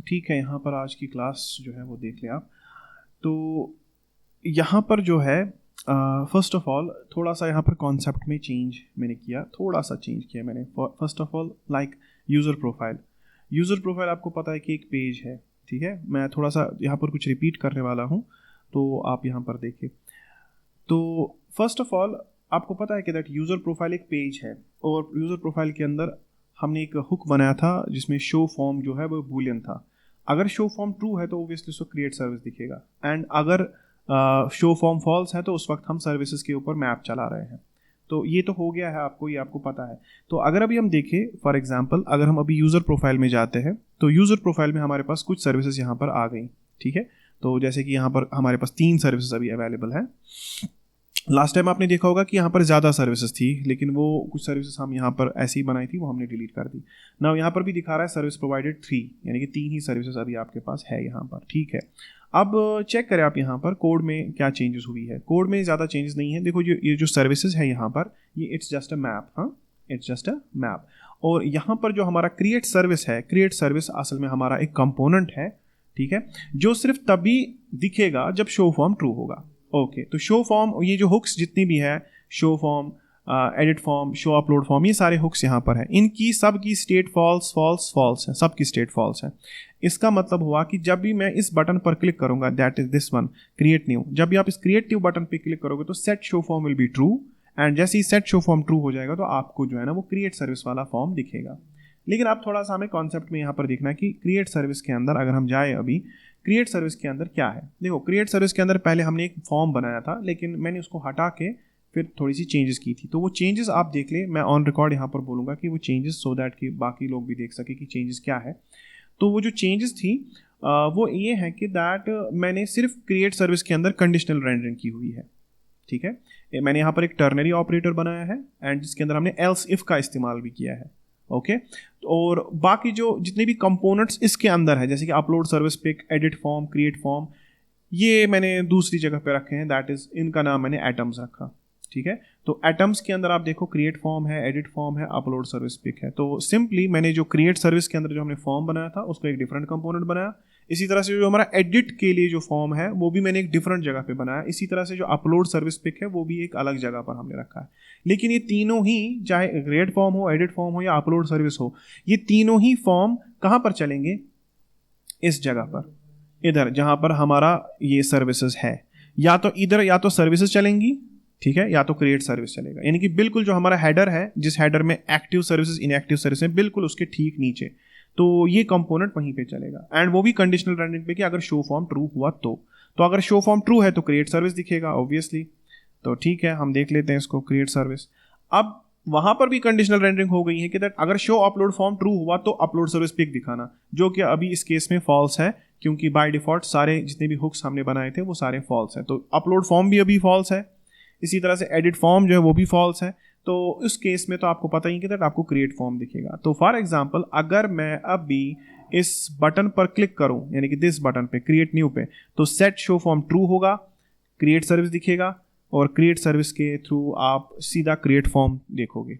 ठीक है, यहाँ पर आज की क्लास जो है वो देख लें आप। तो यहाँ पर जो है फर्स्ट ऑफ ऑल थोड़ा सा यहाँ पर कॉन्सेप्ट में चेंज मैंने किया, थोड़ा सा चेंज किया मैंने। First of all like user profile. User profile आपको पता है कि एक पेज है, ठीक है। मैं थोड़ा सा यहाँ पर कुछ रिपीट करने वाला हूँ, तो आप यहाँ पर देखिए। तो फर्स्ट ऑफ ऑल आपको पता है कि दैट यूज़र प्रोफाइल एक पेज है, और यूज़र प्रोफाइल के अंदर हमने एक हुक बनाया था जिसमें शो फॉर्म जो है वो बूलियन था। अगर शो फॉर्म ट्रू है तो ओबियसली उसको क्रिएट सर्विस दिखेगा, एंड अगर शो फॉर्म फॉल्स है तो उस वक्त हम सर्विसेज के ऊपर मैप चला रहे हैं। तो ये तो हो गया है आपको, ये आपको पता है। तो अगर अभी हम देखें फॉर एग्जांपल, अगर हम अभी यूज़र प्रोफाइल में जाते हैं तो यूज़र प्रोफाइल में हमारे पास कुछ सर्विसेज यहाँ पर आ गई, ठीक है। तो जैसे कि यहाँ पर हमारे पास 3 सर्विसेज अभी अवेलेबल हैं। लास्ट टाइम आपने देखा होगा कि यहाँ पर ज़्यादा सर्विसेज थी, लेकिन वो कुछ सर्विसेज हम यहाँ पर ऐसे ही बनाई थी, वो हमने डिलीट कर दी। नाउ यहाँ पर भी दिखा रहा है सर्विस प्रोवाइडेड 3, यानी कि 3 ही सर्विसेज अभी आपके पास है यहाँ पर, ठीक है। अब चेक करें आप यहाँ पर कोड में क्या चेंजेस हुई है। कोड में ज़्यादा चेंजेस नहीं है। देखो ये जो सर्विसेज है यहाँ पर, ये इट्स जस्ट अ मैप, हाँ, इट्स जस्ट अ मैप। और यहाँ पर जो हमारा क्रिएट सर्विस है, क्रिएट सर्विस असल में हमारा एक कंपोनेंट है, ठीक है, जो सिर्फ तभी दिखेगा जब शो फॉर्म ट्रू होगा। ओके, तो शो फॉर्म, ये जो हुक्स जितनी भी है, show form, edit form, show upload form, ये सारे हुक्स यहाँ पर हैं। इनकी सब की स्टेट फॉल्स फॉल्स फॉल्स है, सब की स्टेट फॉल्स है। इसका मतलब हुआ कि जब भी मैं इस बटन पर क्लिक करूंगा, that is this one, create new, जब भी आप इस क्रिएट न्यू बटन पे क्लिक करोगे तो set show form will be true, and जैसे ही सेट शो फॉर्म ट्रू हो जाएगा तो आपको जो है ना वो क्रिएट सर्विस वाला फॉर्म दिखेगा। लेकिन आप थोड़ा सा हमें कॉन्सेप्ट में यहाँ पर देखना है कि क्रिएट सर्विस के अंदर अगर हम जाए, अभी क्रिएट सर्विस के अंदर क्या है। देखो क्रिएट सर्विस के अंदर पहले हमने एक फॉर्म बनाया था, लेकिन मैंने उसको हटा के फिर थोड़ी सी चेंजेस की थी। तो वो चेंजेस आप देख ले, मैं ऑन रिकॉर्ड यहाँ पर बोलूँगा कि वो चेंजेस, सो दैट कि बाकी लोग भी देख सके कि चेंजेस क्या है। तो वो जो चेंजेस थी वो ये है कि दैट मैंने सिर्फ क्रिएट सर्विस के अंदर कंडीशनल रेंडरिंग की हुई है, ठीक है। मैंने यहाँ पर एक टर्नरी ऑपरेटर बनाया है, एंड जिसके अंदर हमने एल्स इफ का इस्तेमाल भी किया है, ओके। और बाकी जो जितने भी कंपोनेंट्स इसके अंदर है, जैसे कि upload service pic, edit form, create form, ये मैंने दूसरी जगह पे रखे हैं, दैट इज इनका नाम मैंने एटम्स रखा, ठीक है। तो एटम्स के अंदर आप देखो क्रिएट फॉर्म है, एडिट फॉर्म है, अपलोड सर्विस पिक है। तो सिंपली मैंने जो क्रिएट सर्विस के अंदर जो हमने फॉर्म बनाया था उसको एक डिफरेंट कंपोनेंट बनाया। इसी तरह से जो हमारा एडिट के लिए जो फॉर्म है वो भी मैंने एक डिफरेंट जगह पे बनाया। इसी तरह से जो अपलोड सर्विस पिक है वो भी एक अलग जगह पर हमने रखा है। लेकिन ये तीनों ही, चाहे क्रिएट फॉर्म हो, एडिट फॉर्म हो या अपलोड सर्विस हो, ये तीनों ही फॉर्म कहाँ पर चलेंगे? इस जगह पर, इधर जहाँ पर हमारा ये सर्विसेज है। या तो इधर या तो सर्विसेज चलेंगी, ठीक है, या तो क्रिएट सर्विस चलेगा। यानी कि बिल्कुल जो हमारा हेडर है, जिस हेडर में एक्टिव सर्विसेज, इनएक्टिव सर्विस है, बिल्कुल उसके ठीक नीचे, तो ये कंपोनेंट वहीं पे चलेगा। एंड वो भी कंडीशनल रेंडरिंग पे कि अगर शो फॉर्म ट्रू हुआ तो अगर शो फॉर्म ट्रू है तो क्रिएट सर्विस दिखेगा ऑब्वियसली। तो ठीक है, हम देख लेते हैं इसको, क्रिएट सर्विस। अब वहां पर भी कंडीशनल रेंडरिंग हो गई है कि दैट अगर शो अपलोड फॉर्म ट्रू हुआ तो अपलोड सर्विस पिक दिखाना, जो कि अभी इस केस में फॉल्स है, क्योंकि बाय डिफॉल्ट सारे जितने भी हुक्स हमने बनाए थे वो सारे फॉल्स है। तो अपलोड फॉर्म भी अभी फॉल्स है, इसी तरह से एडिट फॉर्म जो है वो भी फॉल्स है। तो उस केस में तो आपको पता ही कि दैट आपको क्रिएट फॉर्म दिखेगा। तो फॉर एग्जांपल, अगर मैं अभी इस बटन पर क्लिक करूं, यानी कि दिस बटन पे, क्रिएट न्यू पे, तो सेट शो फॉर्म ट्रू होगा, क्रिएट सर्विस दिखेगा, और क्रिएट सर्विस के थ्रू आप सीधा क्रिएट फॉर्म देखोगे।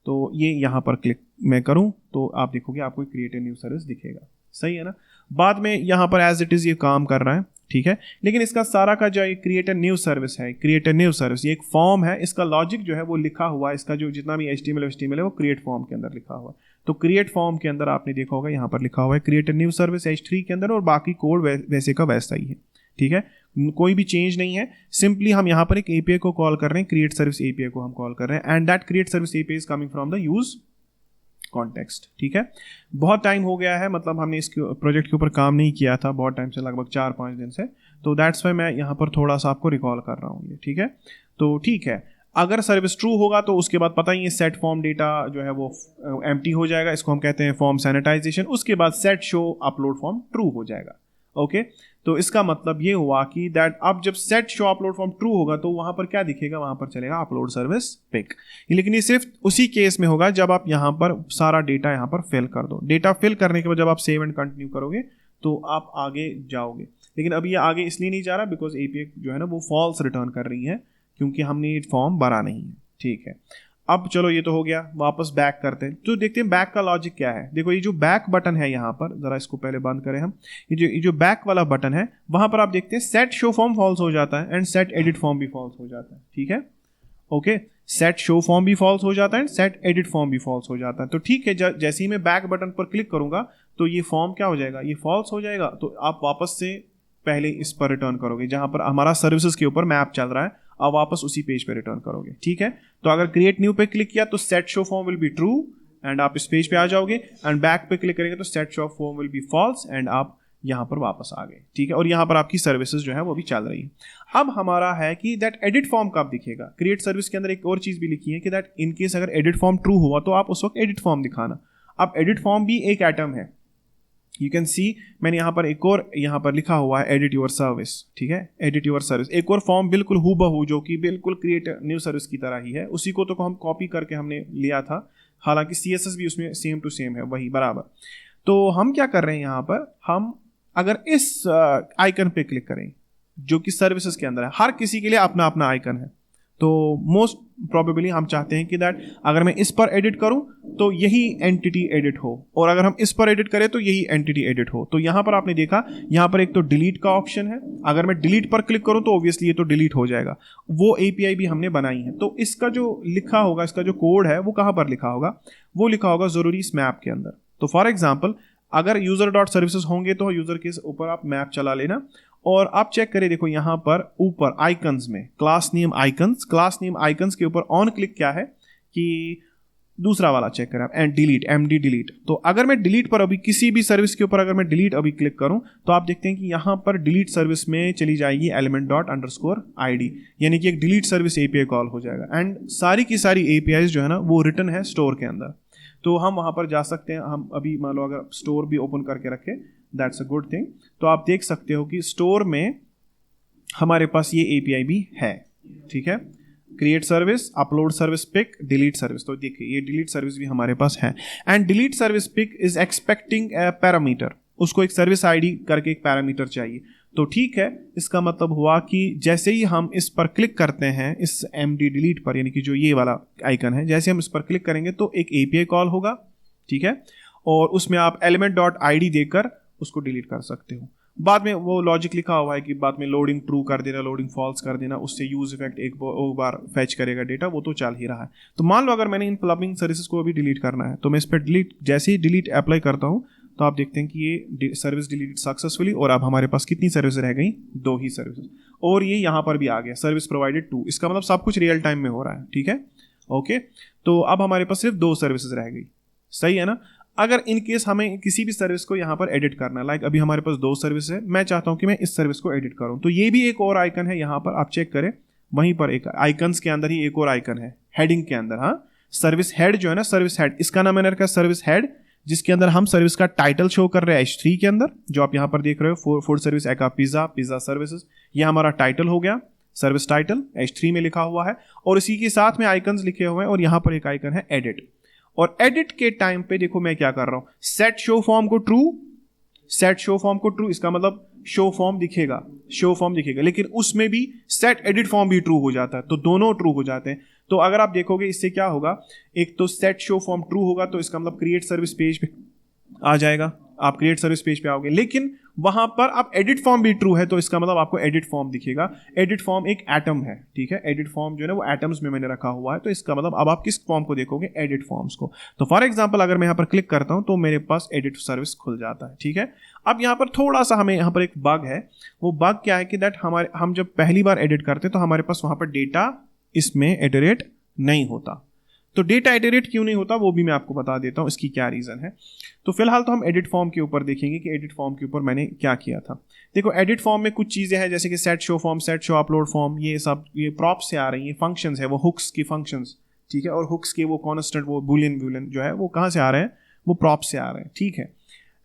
तो ये यहाँ पर क्लिक मैं करूँ तो आप देखोगे आपको क्रिएट न्यू सर्विस दिखेगा, सही है ना। बाद में यहाँ पर एज इट इज़ ये काम कर रहा है, ठीक है। लेकिन इसका सारा का जो क्रिएट अ न्यू सर्विस है, क्रिएट अ न्यू सर्विस, ये एक फॉर्म है, इसका लॉजिक जो है वो लिखा हुआ है, इसका जो जितना भी HTML है वो क्रिएट फॉर्म के अंदर लिखा हुआ है। तो क्रिएट फॉर्म के अंदर आपने देखा होगा यहाँ पर लिखा हुआ है create a new service H3 के अंदर, और बाकी कोड वैसे का वैसा ही है, ठीक है, कोई भी चेंज नहीं है। सिंपली हम यहाँ पर एक API को कॉल कर रहे हैं, क्रिएट सर्विस API को हम कॉल कर रहे हैं, and that create service API is coming from the use context, ठीक है। बहुत टाइम हो गया है, मतलब हमने इस प्रोजेक्ट के ऊपर काम नहीं किया था बहुत टाइम से, लगभग 4-5 दिन से। तो दैट्स वाई मैं यहाँ पर थोड़ा सा आपको रिकॉल कर रहा हूँ ये, ठीक है। तो ठीक है, अगर सर्विस ट्रू होगा तो उसके बाद पता ही है सेट फॉर्म डेटा जो है वो एम्प्टी हो जाएगा, इसको हम कहते हैं फॉर्म सैनिटाइजेशन। उसके बाद set show upload form true हो जाएगा, ओके। तो इसका मतलब ये हुआ कि दैट अब जब set show upload form true होगा तो वहां पर क्या दिखेगा? वहां पर चलेगा अपलोड सर्विस पिक। लेकिन ये सिर्फ उसी केस में होगा जब आप यहां पर सारा डेटा यहां पर फिल कर दो। डेटा फिल करने के बाद जब आप सेव एंड कंटिन्यू करोगे तो आप आगे जाओगे। लेकिन अभी ये आगे इसलिए नहीं जा रहा बिकॉज API जो है ना वो फॉल्स रिटर्न कर रही है, क्योंकि हमने ये फॉर्म भरा नहीं है, ठीक है। अब चलो ये तो हो गया, वापस बैक करते हैं तो देखते हैं बैक का लॉजिक क्या है। देखो ये जो बैक बटन है यहाँ पर, जरा इसको पहले बंद करें हम, ये जो बैक वाला बटन है वहां पर आप देखते हैं सेट शो फॉर्म फॉल्स हो जाता है एंड सेट एडिट फॉर्म भी फॉल्स हो जाता है। ठीक है, ओके, सेट शो फॉर्म भी फॉल्स हो जाता है एंड सेट एडिट फॉर्म भी फॉल्स हो जाता है। तो ठीक है, जैसे ही मैं बैक बटन पर क्लिक करूंगा तो ये फॉर्म क्या हो जाएगा, ये फॉल्स हो जाएगा। तो आप वापस से पहले इस पर रिटर्न करोगे जहां पर हमारा सर्विसेज के ऊपर मैप चल रहा है, आप वापस उसी पेज पे रिटर्न करोगे। ठीक है, तो अगर क्रिएट न्यू पे क्लिक किया तो set show form will be true and आप इस पेज पे आ जाओगे, एंड बैक पे क्लिक करेंगे तो set show form will be false and आप यहां पर वापस आ गए। ठीक है, और यहां पर आपकी सर्विसेज जो है वो भी चल रही है। अब हमारा है कि दैट एडिट फॉर्म कब दिखेगा। क्रिएट सर्विस के अंदर एक और चीज भी लिखी है कि दैट इन केस अगर एडिट फॉर्म ट्रू हुआ तो आप उस वक्त एडिट फॉर्म दिखाना। अब एडिट फॉर्म भी एक एटम है, यू कैन सी मैंने यहाँ पर एक और यहाँ पर लिखा हुआ है एडिट योर सर्विस। ठीक है, एडिट योर सर्विस एक और फॉर्म बिल्कुल हूबहू जो कि बिल्कुल क्रिएट न्यू सर्विस की तरह ही है, उसी को तो हम कॉपी करके हमने लिया था, हालांकि CSS भी उसमें सेम टू सेम है वही बराबर। तो हम क्या कर रहे हैं यहाँ पर, हम अगर इस आइकन पे क्लिक करें जो कि सर्विसेज के अंदर है, हर किसी के लिए अपना अपना आइकन है, तो मोस्ट प्रोबेबली हम चाहते हैं कि दैट अगर मैं इस पर एडिट करूं तो यही एंटिटी एडिट हो, और अगर हम इस पर एडिट करें तो यही एंटिटी एडिट हो। तो यहां पर आपने देखा यहां पर एक तो डिलीट का ऑप्शन है, अगर मैं डिलीट पर क्लिक करूं तो ऑब्वियसली ये तो डिलीट हो जाएगा। वो API भी हमने बनाई है, तो इसका जो लिखा होगा, इसका जो कोड है वो कहां पर लिखा होगा, वो लिखा होगा जरूरी इस मैप के अंदर। तो फॉर एग्जाम्पल अगर यूजर डॉट सर्विसेज होंगे तो यूजर के ऊपर आप मैप चला लेना, और आप चेक करें, देखो यहां पर ऊपर आइकन्स में क्लास नेम आइकन्स के ऊपर ऑन क्लिक क्या है कि दूसरा वाला चेक करें आप, एंड डिलीट MD डिलीट। तो अगर मैं डिलीट पर अभी किसी भी सर्विस के ऊपर अगर मैं डिलीट अभी क्लिक करूं तो आप देखते हैं कि यहां पर डिलीट सर्विस में चली जाएगी element._id, यानी कि एक डिलीट सर्विस API कॉल हो जाएगा, एंड सारी की सारी APIs जो है ना वो रिटर्न है स्टोर के अंदर। तो हम वहां पर जा सकते हैं, हम अभी मान लो अगर स्टोर भी ओपन करके रखें, दैट्स अ गुड थिंग, तो आप देख सकते हो कि स्टोर में हमारे पास ये API भी है। ठीक है, create service, upload service pic, delete service, तो देखिए ये डिलीट सर्विस भी हमारे पास है, and delete service pic is expecting a parameter, उसको एक सर्विस ID करके एक पैरामीटर चाहिए। तो ठीक है, इसका मतलब हुआ कि जैसे ही हम इस पर क्लिक करते हैं इस MD डिलीट पर, यानी कि जो ये वाला आइकन है, जैसे हम इस पर क्लिक करेंगे तो एक API कॉल होगा। ठीक है, और उसमें आप element.id देकर उसको डिलीट कर सकते हो। बाद में वो लॉजिक लिखा हुआ है कि बाद में लोडिंग ट्रू कर देना, लोडिंग फॉल्स कर देना, उससे यूज इफेक्ट एक बार फैच करेगा डेटा, वो तो चल ही रहा है। तो मान लो अगर मैंने इन प्लम्बिंग सर्विसेज को अभी डिलीट करना है तो मैं इस पर डिलीट, जैसे ही डिलीट अप्लाई करता हूँ तो आप देखते हैं कि ये सर्विस डिलीट सक्सेसफुली, और अब हमारे पास कितनी सर्विस रह गई, 2 ही सर्विसेज, और ये यहाँ पर भी आ गया सर्विस प्रोवाइडेड 2, इसका मतलब सब कुछ रियल टाइम में हो रहा है। ठीक है, ओके, तो अब हमारे पास सिर्फ 2 सर्विसेज रह गई, सही है ना। अगर इन केस हमें किसी भी सर्विस को यहाँ पर एडिट करना है, लाइक अभी हमारे पास 2 सर्विस है, मैं चाहता हूँ कि मैं इस सर्विस को एडिट करूँ, तो ये भी एक और आइकन है यहाँ पर, आप चेक करें वहीं पर एक आइकन्स के अंदर ही एक और आइकन है हेडिंग के अंदर, हाँ, सर्विस हेड जो है ना, सर्विस हेड, इसका नाम मैंने रखा सर्विस हेड, जिसके अंदर हम सर्विस का टाइटल शो कर रहे हैं H3 के अंदर, जो आप यहाँ पर देख रहे हो, फूड सर्विस एका पिज्जा सर्विसेज, ये हमारा टाइटल हो गया, सर्विस टाइटल H3 में लिखा हुआ है, और इसी के साथ में आइकन्स लिखे हुए हैं, और यहाँ पर एक आइकन है एडिट। और एडिट के टाइम पे देखो मैं क्या कर रहा हूं, सेट शो फॉर्म को ट्रू, इसका मतलब शो फॉर्म दिखेगा, लेकिन उसमें भी सेट एडिट फॉर्म भी ट्रू हो जाता है, तो दोनों ट्रू हो जाते हैं। तो अगर आप देखोगे इससे क्या होगा, एक तो सेट शो फॉर्म ट्रू होगा तो इसका मतलब क्रिएट सर्विस पेज पे आ जाएगा, आप क्रिएट सर्विस पेज पे आओगे, लेकिन वहां पर आप एडिट फॉर्म भी ट्रू है तो इसका मतलब आपको एडिट फॉर्म दिखेगा। एडिट फॉर्म एक एटम है, ठीक है, एडिट फॉर्म जो है ना वो एटम्स में मैंने रखा हुआ है, तो इसका मतलब अब आप किस फॉर्म को देखोगे, एडिट फॉर्म्स को। तो फॉर एग्जांपल अगर मैं यहाँ पर क्लिक करता हूं तो मेरे पास एडिट सर्विस खुल जाता है। ठीक है, अब यहाँ पर थोड़ा सा हमें यहाँ पर एक बग है, वो बग क्या है कि दैट हम जब पहली बार एडिट करते हैं तो हमारे पास वहां पर डेटा इसमें इटरेट नहीं होता। तो डेटा इटरेट क्यों नहीं होता वो भी मैं आपको बता देता हूं, इसकी क्या रीजन है। तो फिलहाल तो हम एडिट फॉर्म के ऊपर देखेंगे कि एडिट फॉर्म के ऊपर मैंने क्या किया था। देखो एडिट फॉर्म में कुछ चीजें हैं जैसे कि set show form, set show upload form, ये सब ये प्रॉप्स से आ रही हैं, फंक्शंस है, वो हुक्स की फंक्शंस, ठीक है, और हुक्स के वो कॉन्स्टेंट वो बुलियन जो है वो कहाँ से आ रहे हैं, वो प्रॉप्स से आ रहे हैं, ठीक है।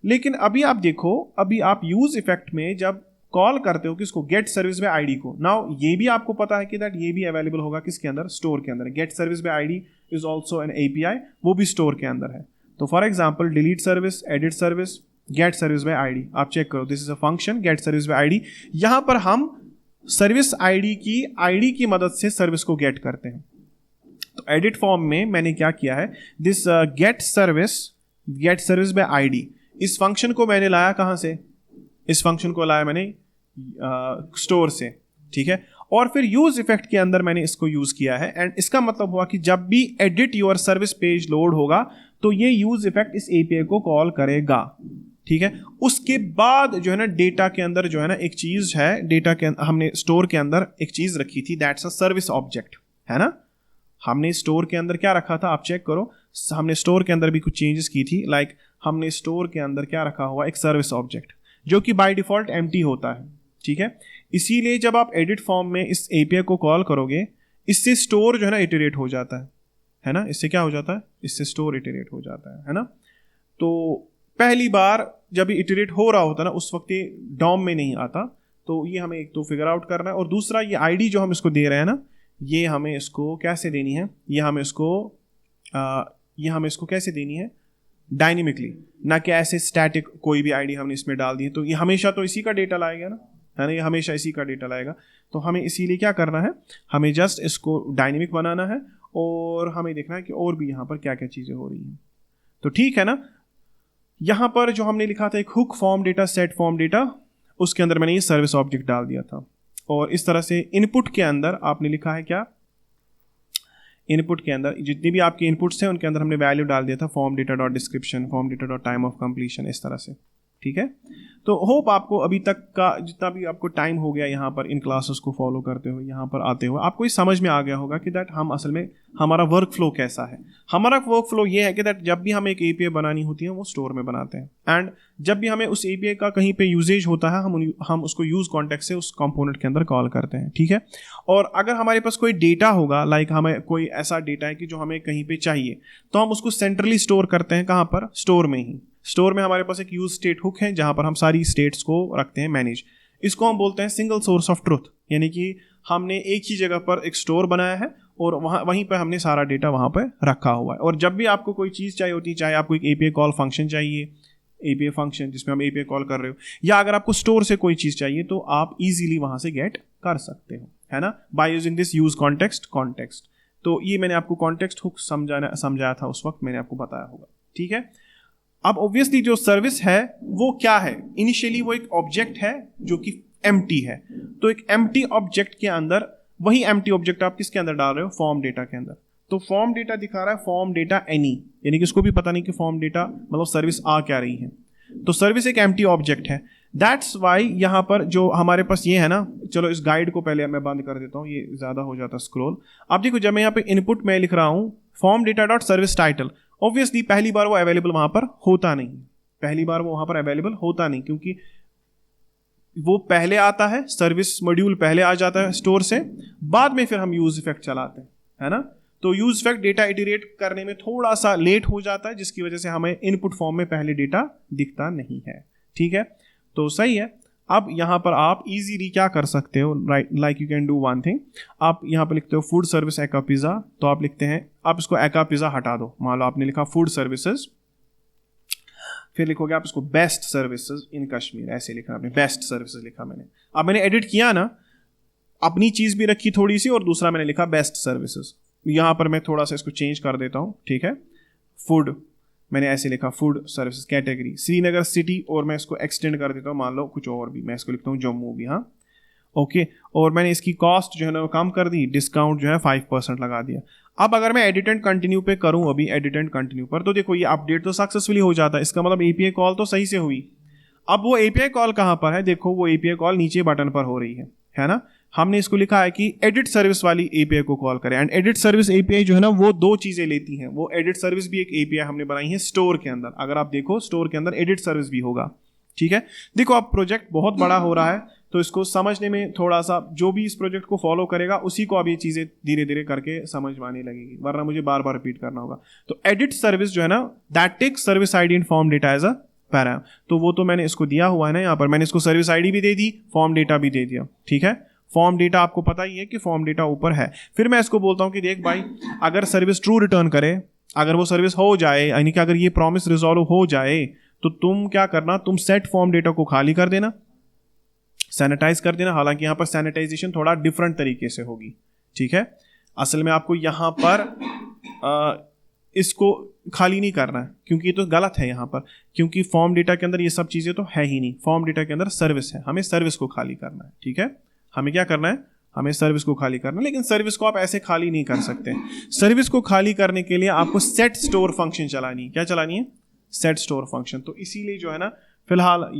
लेकिन अभी आप देखो, अभी आप यूज इफेक्ट में जब कॉल करते हो किसको, गेट सर्विस बाय आईडी को, नाउ ये भी आपको पता है कि दैट ये भी अवेलेबल होगा किसके अंदर, स्टोर के अंदर। Get service by ID is also an API, वो भी स्टोर के अंदर है। तो for example delete service, edit service, get service by ID, आप चेक करो, this is a function get service by ID. यहां पर हम सर्विस आईडी की मदद से सर्विस को गेट करते हैं। तो तो एडिट फॉर्म में मैंने क्या किया है, this get service by ID, इस फंक्शन को मैंने लाया कहाँ से, इस फंक्शन को लाया मैंने स्टोर से, ठीक है। और फिर यूज इफेक्ट के अंदर मैंने इसको यूज किया है, एंड इसका मतलब हुआ कि जब भी edit your service page load होगा तो ये यूज इफेक्ट इस एपीआई को कॉल करेगा, ठीक है। उसके बाद जो है ना डेटा के अंदर जो है ना एक चीज है, डेटा के हमने स्टोर के अंदर एक चीज रखी थी, दैट्स अ सर्विस ऑब्जेक्ट, है ना। हमने स्टोर के अंदर क्या रखा था, आप चेक करो, हमने स्टोर के अंदर भी कुछ चेंजेस की थी, लाइक हमने स्टोर के अंदर क्या रखा हुआ, एक सर्विस ऑब्जेक्ट जो कि बाय डिफॉल्ट एम्प्टी होता है, ठीक है। इसीलिए जब आप एडिट फॉर्म में इस एपीआई को कॉल करोगे, इससे स्टोर जो है ना इटरेट हो जाता है ना, इससे क्या हो जाता है, इससे स्टोर इटरेट हो जाता है ना। तो पहली बार जब इटरेट हो रहा होता है ना, उस वक्त ये डॉम में नहीं आता, तो ये हमें एक तो फिगर आउट करना है, और दूसरा ये आईडी जो हम इसको दे रहे हैं ना, ये हमें इसको कैसे देनी है, ये हमें इसको कैसे देनी है, डायनेमिकली, ना कि ऐसे स्टैटिक कोई भी आईडी हमने इसमें डाल दी है तो ये हमेशा तो इसी का डेटा लाएगा ना, है ना, ये हमेशा इसी का डेटा लाएगा। तो हमें इसीलिए क्या करना है, हमें जस्ट इसको डायनेमिक बनाना है, और हमें देखना है कि और भी यहाँ पर क्या क्या चीज़ें हो रही हैं। तो ठीक है ना, यहाँ पर जो हमने लिखा था एक hook form data, set form data, उसके अंदर मैंने ये सर्विस ऑब्जेक्ट डाल दिया था, और इस तरह से इनपुट के अंदर आपने लिखा है क्या, इनपुट के अंदर जितनी भी आपके इनपुट्स हैं उनके अंदर हमने वैल्यू डाल दिया था, form data dot description, form data dot time of completion, इस तरह से, ठीक है। तो होप आपको अभी तक का जितना भी आपको टाइम हो गया यहाँ पर इन क्लासेस को फॉलो करते हुए, यहाँ पर आते हुए, आपको ये समझ में आ गया होगा कि दैट हम असल में हमारा वर्क फ्लो कैसा है। हमारा वर्क फ्लो ये है कि दैट जब भी हमें एक एपीआई बनानी होती है वो स्टोर में बनाते हैं, एंड जब भी हमें उस एपीआई का कहीं पे यूजेज होता है हम उसको यूज कॉन्टेक्स्ट से उस कंपोनेंट के अंदर कॉल करते हैं, ठीक है। और अगर हमारे पास कोई डेटा होगा, लाइक हमें कोई ऐसा डेटा है कि जो हमें कहीं पे चाहिए, तो हम उसको सेंट्रली स्टोर करते हैं, कहाँ पर, स्टोर में ही। स्टोर में हमारे पास एक यूज स्टेट हुक है जहां पर हम सारी स्टेट्स को रखते हैं मैनेज। इसको हम बोलते हैं सिंगल सोर्स ऑफ ट्रुथ, यानी कि हमने एक ही जगह पर एक स्टोर बनाया है और वहीं पर हमने सारा डेटा वहां पर रखा हुआ है। और जब भी आपको कोई चीज़ चाहिए होती है, चाहे आपको एक एपीआई कॉल फंक्शन चाहिए, एपीआई फंक्शन जिसमें हम एपीआई कॉल कर रहे हो, या अगर आपको स्टोर से कोई चीज़ चाहिए तो आप इजीली वहां से गेट कर सकते हो, है ना, by using this use context. तो ये मैंने आपको कॉन्टेक्स्ट हुक समझाया था उस वक्त, मैंने आपको बताया होगा, ठीक है। अब ऑब्वियसली जो सर्विस है वो क्या है, इनिशियली वो एक ऑब्जेक्ट है जो कि एम्प्टी है। तो एक एम्प्टी ऑब्जेक्ट के अंदर, वही एम्प्टी ऑब्जेक्ट आप किसके अंदर डाल रहे हो, फॉर्म डेटा के अंदर। तो फॉर्म डेटा दिखा रहा है फॉर्म डेटा एनी, यानी कि इसको भी पता नहीं कि फॉर्म डेटा मतलब सर्विस आ क्या रही है। तो सर्विस एक एम्प्टी ऑब्जेक्ट है, दैट्स वाई यहाँ पर जो हमारे पास ये है ना, चलो इस गाइड को पहले मैं बंद कर देता हूँ, ये ज़्यादा हो जाता स्क्रॉल। अब देखो जब मैं यहाँ पे इनपुट में लिख रहा हूँ form data dot service title, obviously पहली बार वो अवेलेबल वहां पर होता नहीं, क्योंकि वो पहले आता है, सर्विस मॉड्यूल पहले आ जाता है स्टोर से, बाद में फिर हम यूज इफेक्ट चलाते हैं, है ना। तो यूज इफेक्ट डेटा इटरेट करने में थोड़ा सा लेट हो जाता है, जिसकी वजह से हमें इनपुट फॉर्म में पहले डेटा दिखता नहीं है, ठीक है। तो सही है। अब यहाँ पर आप इजीली क्या कर सकते हो, right, like you can do one thing, आप यहाँ पर लिखते हो फूड सर्विस एका पिज़्ज़ा, तो आप लिखते हैं, आप इसको एका पिज़्ज़ा हटा दो, मान लो आपने लिखा फूड सर्विसेज, फिर लिखोगे आप इसको बेस्ट सर्विसेज इन कश्मीर, ऐसे लिखा आपने, बेस्ट सर्विसेज लिखा मैंने। अब मैंने एडिट किया ना, अपनी चीज़ भी रखी थोड़ी सी, और दूसरा मैंने लिखा बेस्ट सर्विसेज। यहाँ पर मैं थोड़ा सा इसको चेंज कर देता हूँ, ठीक है। फूड मैंने ऐसे लिखा, food services category Srinagar city, और मैं इसको एक्सटेंड कर देता हूँ, मान लो कुछ और भी, मैं इसको लिखता हूँ जम्मू भी, हाँ ओके। और मैंने इसकी कॉस्ट जो है ना वो कम कर दी, डिस्काउंट जो है 5% लगा दिया। अब अगर मैं एडिट एंड कंटिन्यू पे करूँ, अभी एडिट एंड कंटिन्यू पर, तो देखो ये अपडेट तो सक्सेसफुली हो जाता है, इसका मतलब एपीआई कॉल तो सही से हुई। अब वो एपीआई कॉल कहाँ पर है, देखो वो एपीआई कॉल नीचे बटन पर हो रही है ना। हमने इसको लिखा है कि एडिट सर्विस वाली एपीआई को कॉल करें, एंड एडिट सर्विस एपीआई जो है ना वो दो चीजें लेती हैं। वो एडिट सर्विस भी एक एपीआई हमने बनाई है स्टोर के अंदर, अगर आप देखो स्टोर के अंदर एडिट सर्विस भी होगा, ठीक है। देखो अब प्रोजेक्ट बहुत बड़ा हो रहा है, तो इसको समझने में थोड़ा सा, जो भी इस प्रोजेक्ट को फॉलो करेगा उसी को अब ये चीजें धीरे धीरे करके समझ में आने लगेगी, वरना मुझे बार बार रिपीट करना होगा। तो एडिट सर्विस जो है ना, that takes service ID and form data as a param, तो वो तो मैंने इसको दिया हुआ है ना, यहाँ पर मैंने इसको सर्विस आईडी भी दे दी, फॉर्म डेटा भी दे दिया, ठीक है। फॉर्म डेटा आपको पता ही है कि फॉर्म डेटा ऊपर है। फिर मैं इसको बोलता हूँ कि देख भाई, अगर सर्विस ट्रू रिटर्न करे, अगर वो सर्विस हो जाए, यानी कि अगर ये प्रॉमिस रिजॉल्व हो जाए, तो तुम क्या करना, तुम सेट फॉर्म डेटा को खाली कर देना, सैनिटाइज कर देना। हालांकि यहाँ पर सैनिटाइजेशन थोड़ा डिफरेंट तरीके से होगी, ठीक है। असल में आपको यहाँ पर इसको खाली नहीं करना है, क्योंकि ये तो गलत है यहाँ पर, क्योंकि फॉर्म डेटा के अंदर ये सब चीज़ें तो है ही नहीं। फॉर्म डेटा के अंदर सर्विस है, हमें सर्विस को खाली करना है। ठीक है, हमें क्या करना है, हमें सर्विस को खाली करना है। लेकिन सर्विस को आप ऐसे खाली नहीं कर सकते। सर्विस को खाली करने के लिए आपको सेट स्टोर फंक्शन चलानी है। क्या चलानी है? Set store function. तो इसीलिए जो है ना, फिलहाल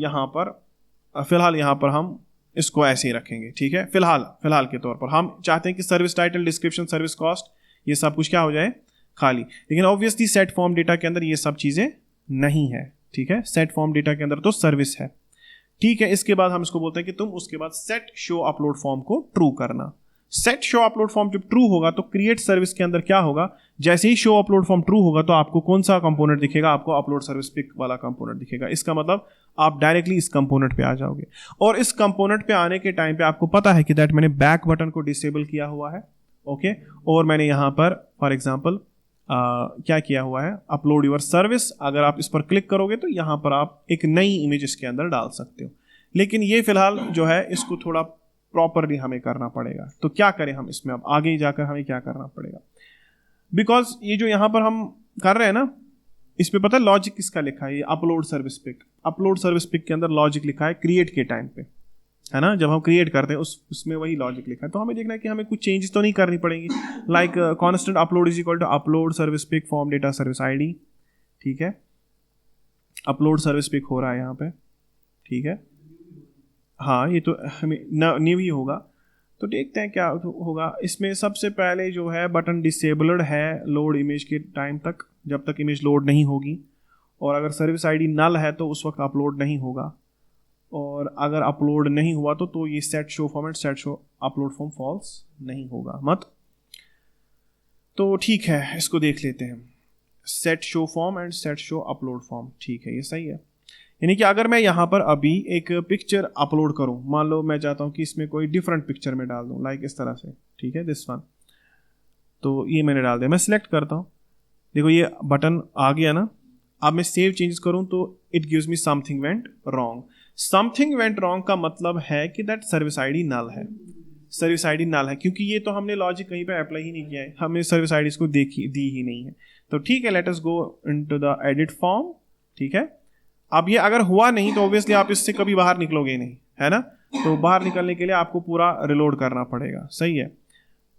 यहाँ पर हम इसको ऐसे ही रखेंगे। ठीक है, फिलहाल के तौर पर हम चाहते हैं कि service title, description, service cost, ये सब कुछ क्या हो जाए, खाली। लेकिन ऑब्वियसली सेट फॉर्म डेटा के अंदर ये सब चीज़ें नहीं है। ठीक है, सेट फॉर्म डेटा के अंदर तो सर्विस है। ठीक है, इसके बाद हम इसको बोलते हैं कि तुम उसके बाद सेट शो अपलोड फॉर्म को ट्रू करना। सेट शो अपलोड फॉर्म जब ट्रू होगा तो क्रिएट सर्विस के अंदर क्या होगा, जैसे ही शो अपलोड फॉर्म ट्रू होगा तो आपको कौन सा कंपोनेंट दिखेगा, आपको अपलोड सर्विस पिक वाला कंपोनेंट दिखेगा। इसका मतलब आप डायरेक्टली इस कंपोनेंट पे आ जाओगे। और इस कंपोनेंट पे आने के टाइम पे आपको पता है कि दैट मैंने बैक बटन को डिसेबल किया हुआ है। ओके, और मैंने यहाँ पर फॉर एग्जाम्पल क्या किया हुआ है, अपलोड योर सर्विस। अगर आप इस पर क्लिक करोगे तो यहाँ पर आप एक नई इमेज इसके अंदर डाल सकते हो। लेकिन ये फिलहाल जो है इसको थोड़ा प्रॉपरली हमें करना पड़ेगा। तो क्या करें हम इसमें, अब आगे जाकर हमें क्या करना पड़ेगा, बिकॉज ये जो यहाँ पर हम कर रहे हैं ना, इस पे पता है लॉजिक किसका लिखा है, ये upload service pic. Upload service pic के अंदर लॉजिक लिखा है क्रिएट के टाइम पे, है ना, जब हम क्रिएट करते हैं उसमें वही लॉजिक लिखा है। तो हमें देखना है कि हमें कुछ चेंजेस तो नहीं करनी पड़ेंगी। Like constant upload is equal to upload service pic form data service ID. ठीक है, अपलोड सर्विस पिक हो रहा है यहाँ पे। ठीक है, हाँ, ये तो हमें न्यू ही होगा। तो देखते हैं क्या होगा इसमें। सबसे पहले जो है बटन डिसेबल्ड है लोड इमेज के टाइम तक, जब तक इमेज लोड नहीं होगी। और अगर सर्विस आईडी नल है तो उस वक्त अपलोड नहीं होगा। और अगर अपलोड नहीं हुआ तो ये set show format, set show upload form false नहीं होगा मत। तो ठीक है, इसको देख लेते हैं। Set show form and set show upload form, ठीक है, ये सही है। यानी कि अगर मैं यहाँ पर अभी एक पिक्चर अपलोड करूँ, मान लो मैं चाहता हूँ कि इसमें कोई डिफरेंट पिक्चर में डाल दूँ, लाइक इस तरह से। ठीक है, दिस वन, तो ये मैंने डाल दिया। मैं सिलेक्ट करता हूँ, देखो ये बटन आ गया ना। अब मैं सेव चेंजेस करूँ तो it gives me something went wrong. Something went wrong का मतलब है कि दैट सर्विस आईडी नल है। सर्विस आईडी नल है क्योंकि ये तो हमने लॉजिक कहीं पे अप्लाई ही नहीं किया है, हमने सर्विस आईडी को दी ही नहीं है। तो ठीक है, let us go into the edit form. ठीक है, अब ये अगर हुआ नहीं तो ऑब्वियसली आप इससे कभी बाहर निकलोगे नहीं, है ना। तो बाहर निकलने के लिए आपको पूरा रिलोड करना पड़ेगा, सही है।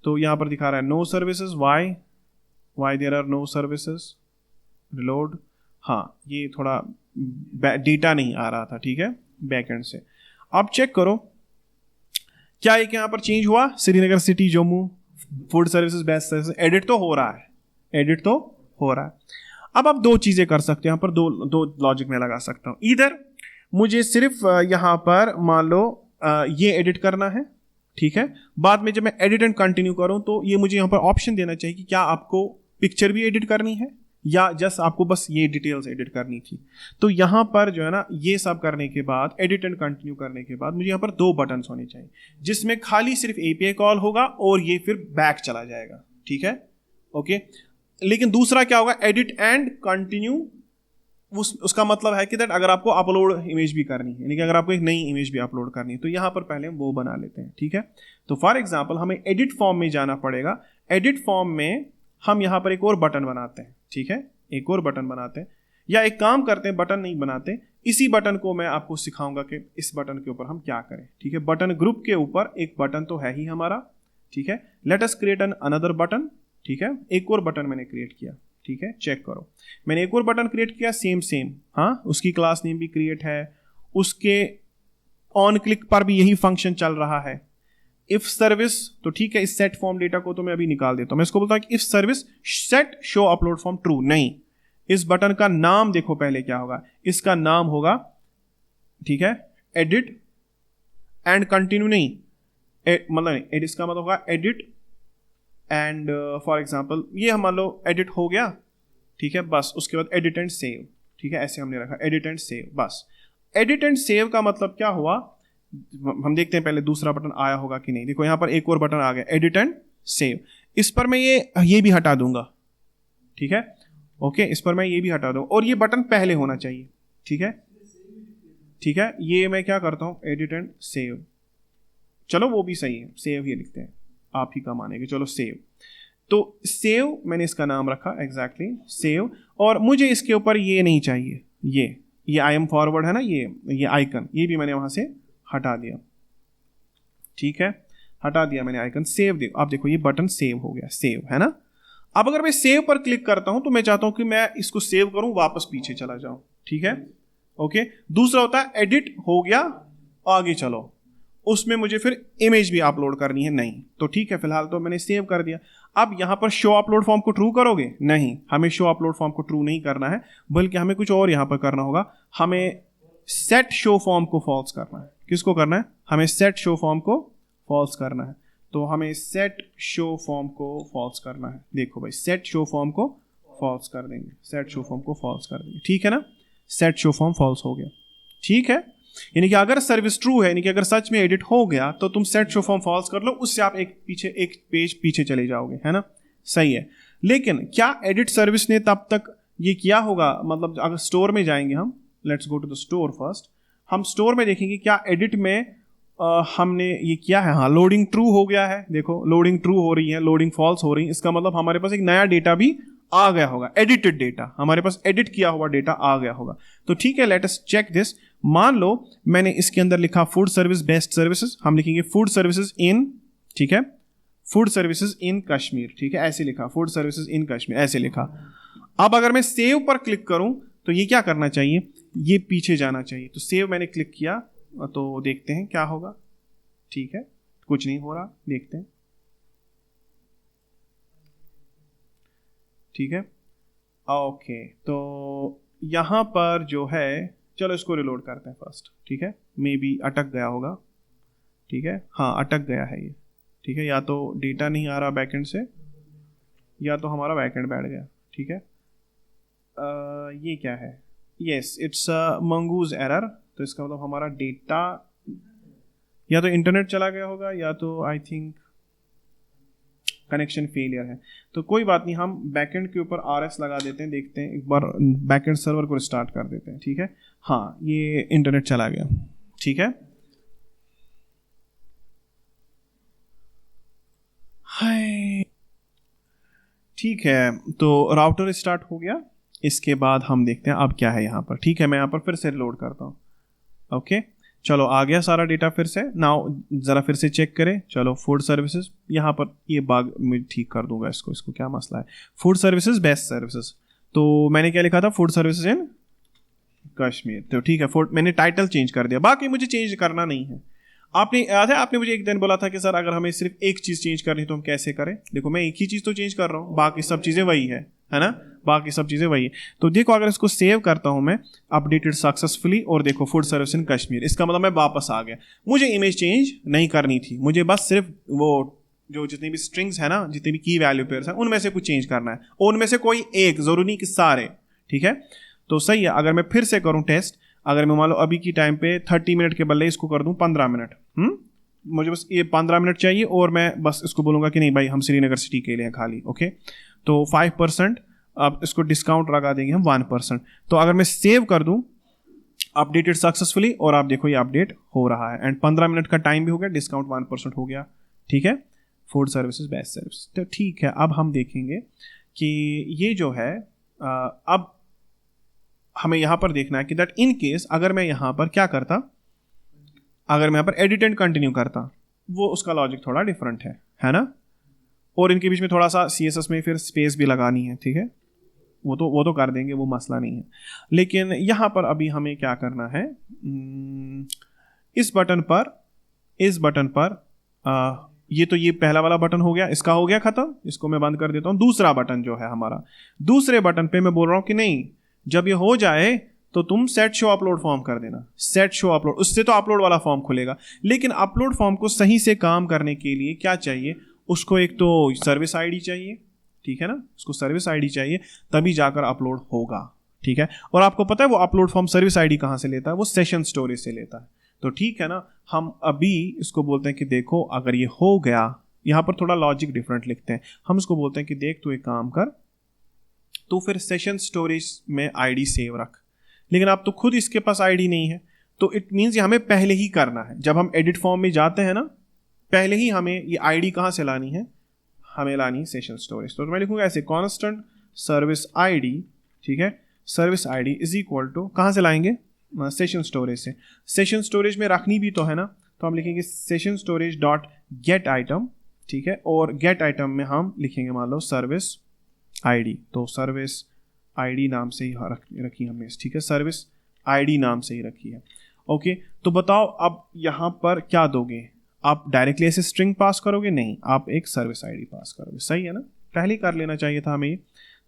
तो यहाँ पर दिखा रहा है no services, why there are no services, reload. हाँ, ये थोड़ा डेटा नहीं आ रहा था, ठीक है, बैकएंड से। अब चेक करो क्या एक यहाँ पर चेंज हुआ, Srinagar city Jammu food services best services, edit तो हो रहा है, एडिट तो हो रहा है। अब आप दो चीजें कर सकते हैं यहाँ पर, दो लॉजिक में लगा सकता हूँ। इधर मुझे सिर्फ यहाँ पर मान लो ये एडिट करना है, ठीक है। बाद में जब मैं एडिट एंड कंटिन्यू करूँ तो ये मुझे यहाँ पर ऑप्शन देना चाहिए कि क्या आपको पिक्चर भी एडिट करनी है या जस्ट आपको बस ये डिटेल्स एडिट करनी थी। तो यहाँ पर जो है ना, ये सब करने के बाद, एडिट एंड कंटिन्यू करने के बाद मुझे यहाँ पर दो बटन्स होने चाहिए जिसमें खाली सिर्फ एपीआई कॉल होगा और ये फिर बैक चला जाएगा, ठीक है, ओके। लेकिन दूसरा क्या होगा, एडिट एंड कंटिन्यू, उसका मतलब है कि दैट अगर आपको अपलोड इमेज भी करनी है, यानी कि अगर आपको एक नई इमेज भी अपलोड करनी है तो यहाँ पर पहले हम वो बना लेते हैं, ठीक है। तो फॉर एग्जाम्पल हमें एडिट फॉर्म में जाना पड़ेगा। एडिट फॉर्म में हम यहाँ पर एक और बटन बनाते हैं, ठीक है, एक और बटन बनाते हैं, या एक काम करते हैं, बटन नहीं बनाते, इसी बटन को मैं आपको सिखाऊंगा कि इस बटन के ऊपर हम क्या करें, ठीक है। बटन ग्रुप के ऊपर एक बटन तो है ही हमारा, ठीक है। Let us create an another button, ठीक है। एक और बटन मैंने क्रिएट किया, ठीक है, चेक करो, मैंने एक और बटन क्रिएट किया, सेम, हाँ, उसकी क्लास नेम भी क्रिएट है, उसके ऑन क्लिक पर भी यही फंक्शन चल रहा है। इफ सर्विस, तो ठीक है, इस सेट फॉर्म डेटा को तो मैं अभी निकाल देता हूं। मैं इसको बोलता हूं कि if service set show upload form true, नहीं, इस बटन का नाम देखो पहले क्या होगा, इसका नाम होगा, ठीक है, एडिट एंड कंटिन्यू, नहीं, मतलब इसका मतलब होगा एडिट एंड फॉर एग्जाम्पल ये हम मान लो एडिट हो गया, ठीक है, बस उसके बाद एडिट एंड सेव, ठीक है, ऐसे हमने रखा एडिट एंड सेव, बस। एडिट एंड सेव का मतलब क्या हुआ, हम देखते हैं पहले दूसरा बटन आया होगा कि नहीं। देखो यहाँ पर एक और बटन आ गया, एडिट एंड सेव, इस पर मैं ये भी हटा दूंगा, ठीक है, ओके, इस पर मैं ये भी हटा दूंगा और ये बटन पहले होना चाहिए, ठीक है, ठीक है। ये मैं क्या करता हूं, एडिट एंड सेव, चलो वो भी सही है, सेव ही लिखते हैं, आप ही का मानेंगे, चलो सेव। तो सेव मैंने इसका नाम रखा एग्जैक्टली सेव, और मुझे इसके ऊपर ये नहीं चाहिए, ये आई एम फॉरवर्ड है ना, ये आइकन, ये भी मैंने वहां से हटा दिया। ठीक है, हटा दिया मैंने आइकन। सेव देखो, आप देखो ये बटन सेव हो गया, सेव है ना। अब अगर मैं सेव पर क्लिक करता हूं तो मैं चाहता हूं कि मैं इसको सेव करूं, वापस पीछे चला जाऊं। ठीक है, ओके। दूसरा होता है एडिट, हो गया, आगे चलो, उसमें मुझे फिर इमेज भी अपलोड करनी है, नहीं तो ठीक है, फिलहाल तो मैंने सेव कर दिया। अब यहां पर शो अपलोड फॉर्म को ट्रू करोगे, नहीं, हमें शो अपलोड फॉर्म को ट्रू नहीं करना है, बल्कि हमें कुछ और यहां पर करना होगा। हमें सेट शो फॉर्म को फॉल्स करना है। किसको करना है? हमें सेट शो फॉर्म को फॉल्स करना है। तो हमें सेट शो फॉर्म को फॉल्स करना है। देखो भाई, सेट शो फॉर्म को फॉल्स कर देंगे, सेट शो फॉर्म को फॉल्स कर देंगे, ठीक है ना। सेट शो फॉर्म फॉल्स हो गया, ठीक है। यानी कि अगर सर्विस ट्रू है, यानी कि अगर सच में एडिट हो गया, तो तुम सेट शो फॉर्म फॉल्स कर लो, उससे आप एक पेज पीछे चले जाओगे, है ना, सही है। लेकिन क्या एडिट सर्विस ने तब तक ये किया होगा? मतलब अगर स्टोर में जाएंगे हम, let's go to the store first, हम स्टोर में देखेंगे क्या एडिट में हमने ये किया है। हाँ, लोडिंग ट्रू हो गया है, देखो लोडिंग ट्रू हो रही है, लोडिंग फॉल्स हो रही है। इसका मतलब हमारे पास एक नया डेटा भी आ गया होगा, एडिटेड डेटा, हमारे पास एडिट किया हुआ डेटा आ गया होगा। तो ठीक है, लेट अस चेक दिस। मान लो मैंने इसके अंदर लिखा फूड सर्विस बेस्ट सर्विसेज, हम लिखेंगे फूड सर्विसेज इन, ठीक है, फूड सर्विसेज इन कश्मीर, ठीक है, ऐसे लिखा, फूड सर्विसेज इन कश्मीर ऐसे लिखा। अब अगर मैं सेव पर क्लिक करूं तो ये क्या करना चाहिए? ये पीछे जाना चाहिए। तो सेव मैंने क्लिक किया, तो देखते हैं क्या होगा। ठीक है, कुछ नहीं हो रहा, देखते हैं। ठीक है, ओके, तो यहां पर जो है, चलो इसको रिलोड करते हैं फर्स्ट। ठीक है, मे बी अटक गया होगा, ठीक है, हाँ अटक गया है ये, ठीक है, या तो डेटा नहीं आ रहा बैकएंड से, या तो हमारा बैकएंड बैठ गया। ठीक है, ये क्या है? Yes, it's a mongoose error. तो इसका मतलब हमारा डेटा या तो इंटरनेट चला गया होगा, या तो आई थिंक कनेक्शन फेलियर है। तो कोई बात नहीं, हम बैकएंड के ऊपर RS लगा देते हैं, देखते हैं, एक बार बैकएंड सर्वर को स्टार्ट कर देते हैं। ठीक है, हाँ ये इंटरनेट चला गया, ठीक है। हाय, ठीक है, तो राउटर स्टार्ट हो गया। इसके बाद हम देखते हैं अब क्या है यहाँ पर। ठीक है, मैं यहाँ पर फिर से लोड करता हूँ। ओके, चलो आ गया सारा डेटा फिर से। नाउ ज़रा फिर से चेक करें। चलो फूड सर्विसेज, यहाँ पर ये बाग मैं ठीक कर दूंगा इसको क्या मसला है। फूड सर्विसेज बेस्ट सर्विसेज, तो मैंने क्या लिखा था? Food services in Kashmir. तो ठीक है, मैंने टाइटल चेंज कर दिया, बाकी मुझे चेंज करना नहीं है। आपने याद है, आपने मुझे एक दिन बोला था कि सर अगर हमें सिर्फ एक चीज़ चेंज करनी है तो हम कैसे करें? देखो मैं एक ही चीज़ तो चेंज कर रहा हूँ, बाकी सब चीज़ें वही है ना, बाकी सब चीज़ें वही है। तो देखो अगर इसको सेव करता हूँ मैं, अपडेटेड सक्सेसफुली, और देखो फूड सर्विस इन कश्मीर, इसका मतलब मैं वापस आ गया। मुझे इमेज चेंज नहीं करनी थी, मुझे बस सिर्फ वो जो जितनी भी स्ट्रिंग्स है ना, जितनी भी की वैल्यू पेयर्स हैं, उनमें से कुछ चेंज करना है, उनमें से कोई एक, जरूरी नहीं कि सारे। ठीक है, तो सही है। अगर मैं फिर से करूँ टेस्ट, अगर मैं मान लो अभी की टाइम पे 30 मिनट के बदले इसको कर दूं 15 मिनट, मुझे बस ये 15 मिनट चाहिए, और मैं बस इसको बोलूँगा कि नहीं भाई हम श्रीनगर सिटी के लिए हैं खाली। ओके, तो 5%, अब इसको डिस्काउंट लगा देंगे हम 1%। तो अगर मैं सेव कर दूं अपडेटेड सक्सेसफुली, और आप देखो ये अपडेट हो रहा है, एंड 15 मिनट का टाइम भी हो गया, डिस्काउंट 1% हो गया। ठीक है, फूड सर्विसेज बेस्ट सर्विस। तो ठीक है, अब हम देखेंगे कि ये जो है अब हमें यहाँ पर देखना है कि दैट इन केस अगर मैं यहाँ पर क्या करता, अगर मैं यहाँ पर एडिट एंड कंटिन्यू करता, वो उसका लॉजिक थोड़ा डिफरेंट है ना, और इनके बीच में थोड़ा सा CSS में फिर स्पेस भी लगानी है। ठीक है, वो तो कर देंगे, वो मसला नहीं है। लेकिन यहाँ पर अभी हमें क्या करना है, इस बटन पर ये पहला वाला बटन हो गया, इसका हो गया खत्म, इसको मैं बंद कर देता हूँ। दूसरा बटन जो है हमारा, दूसरे बटन पे मैं बोल रहा हूँ कि नहीं, जब ये हो जाए तो तुम सेट शो अपलोड फॉर्म कर देना। सेट शो अपलोड, उससे तो अपलोड वाला फॉर्म खुलेगा, लेकिन अपलोड फॉर्म को सही से काम करने के लिए क्या चाहिए उसको? एक तो सर्विस आईडी चाहिए, ठीक है ना, उसको सर्विस आईडी चाहिए, तभी जाकर अपलोड होगा। ठीक है, और आपको पता है वो अपलोड फॉर्म सर्विस आईडी कहाँ से लेता है? वो सेशन स्टोरेज से लेता है। तो ठीक है ना, हम अभी इसको बोलते हैं कि देखो अगर ये हो गया, यहाँ पर थोड़ा लॉजिक डिफरेंट लिखते हैं, हम इसको बोलते हैं कि देख तू एक काम कर, तो फिर सेशन स्टोरेज में आईडी सेव रख। लेकिन आप तो खुद इसके पास आईडी नहीं है, तो इट मीन्स ये हमें पहले ही करना है। जब हम एडिट फॉर्म में जाते हैं ना, पहले ही हमें ये आईडी कहाँ से लानी है, हमें लानी है सेशन स्टोरेज। तो मैं लिखूंगा ऐसे कॉन्स्टेंट सर्विस आईडी, ठीक है, service ID is equal to कहाँ से लाएंगे, सेशन स्टोरेज से। सेशन स्टोरेज में रखनी भी तो है ना, तो हम लिखेंगे session storage dot get item, ठीक है, और गेट आइटम में हम लिखेंगे मान लो सर्विस आईडी, तो सर्विस आईडी नाम से ही रखी हमने, ठीक है, सर्विस आईडी नाम से ही रखी है। ओके, तो बताओ अब यहाँ पर क्या दोगे, आप डायरेक्टली ऐसे स्ट्रिंग पास करोगे, नहीं, आप एक सर्विस आईडी पास करोगे, सही है ना, पहले ही कर लेना चाहिए था हमें ये।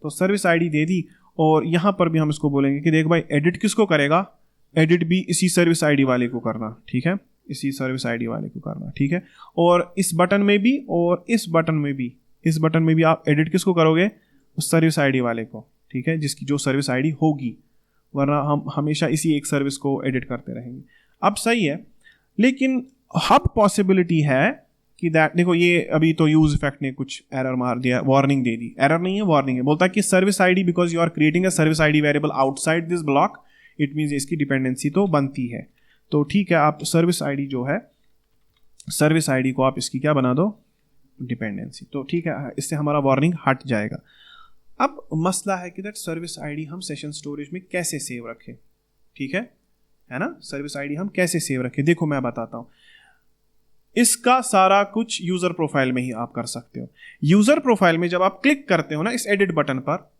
तो सर्विस आईडी दे दी, और यहाँ पर भी हम इसको बोलेंगे कि देख भाई एडिट किसको करेगा, एडिट भी इसी सर्विस आईडी वाले को करना, ठीक है, इसी सर्विस आईडी वाले को करना, ठीक है, और इस बटन में भी और इस बटन में भी, इस बटन में भी आप एडिट किसको करोगे, उस सर्विस आईडी वाले को, ठीक है, जिसकी जो सर्विस आईडी होगी, वरना हम हमेशा इसी एक सर्विस को एडिट करते रहेंगे। अब सही है, लेकिन हब पॉसिबिलिटी है कि दैट, देखो ये अभी तो यूज इफेक्ट ने कुछ एरर मार दिया, वार्निंग दे दी, एरर नहीं है वार्निंग है, बोलता है कि service ID because you are creating a service ID variable outside this block, it means इसकी डिपेंडेंसी तो बनती है। तो ठीक है, आप सर्विस आईडी जो है, सर्विस आईडी को आप इसकी क्या बना दो, डिपेंडेंसी, तो ठीक है, इससे हमारा वार्निंग हट जाएगा। अब मसला है कि दैट सर्विस आईडी हम सेशन स्टोरेज में कैसे सेव रखें, ठीक है ना, सर्विस आईडी हम कैसे सेव रखें, देखो मैं बताता हूं। इसका सारा कुछ यूजर प्रोफाइल में ही आप कर सकते हो। यूजर प्रोफाइल में जब आप क्लिक करते हो ना इस एडिट बटन पर,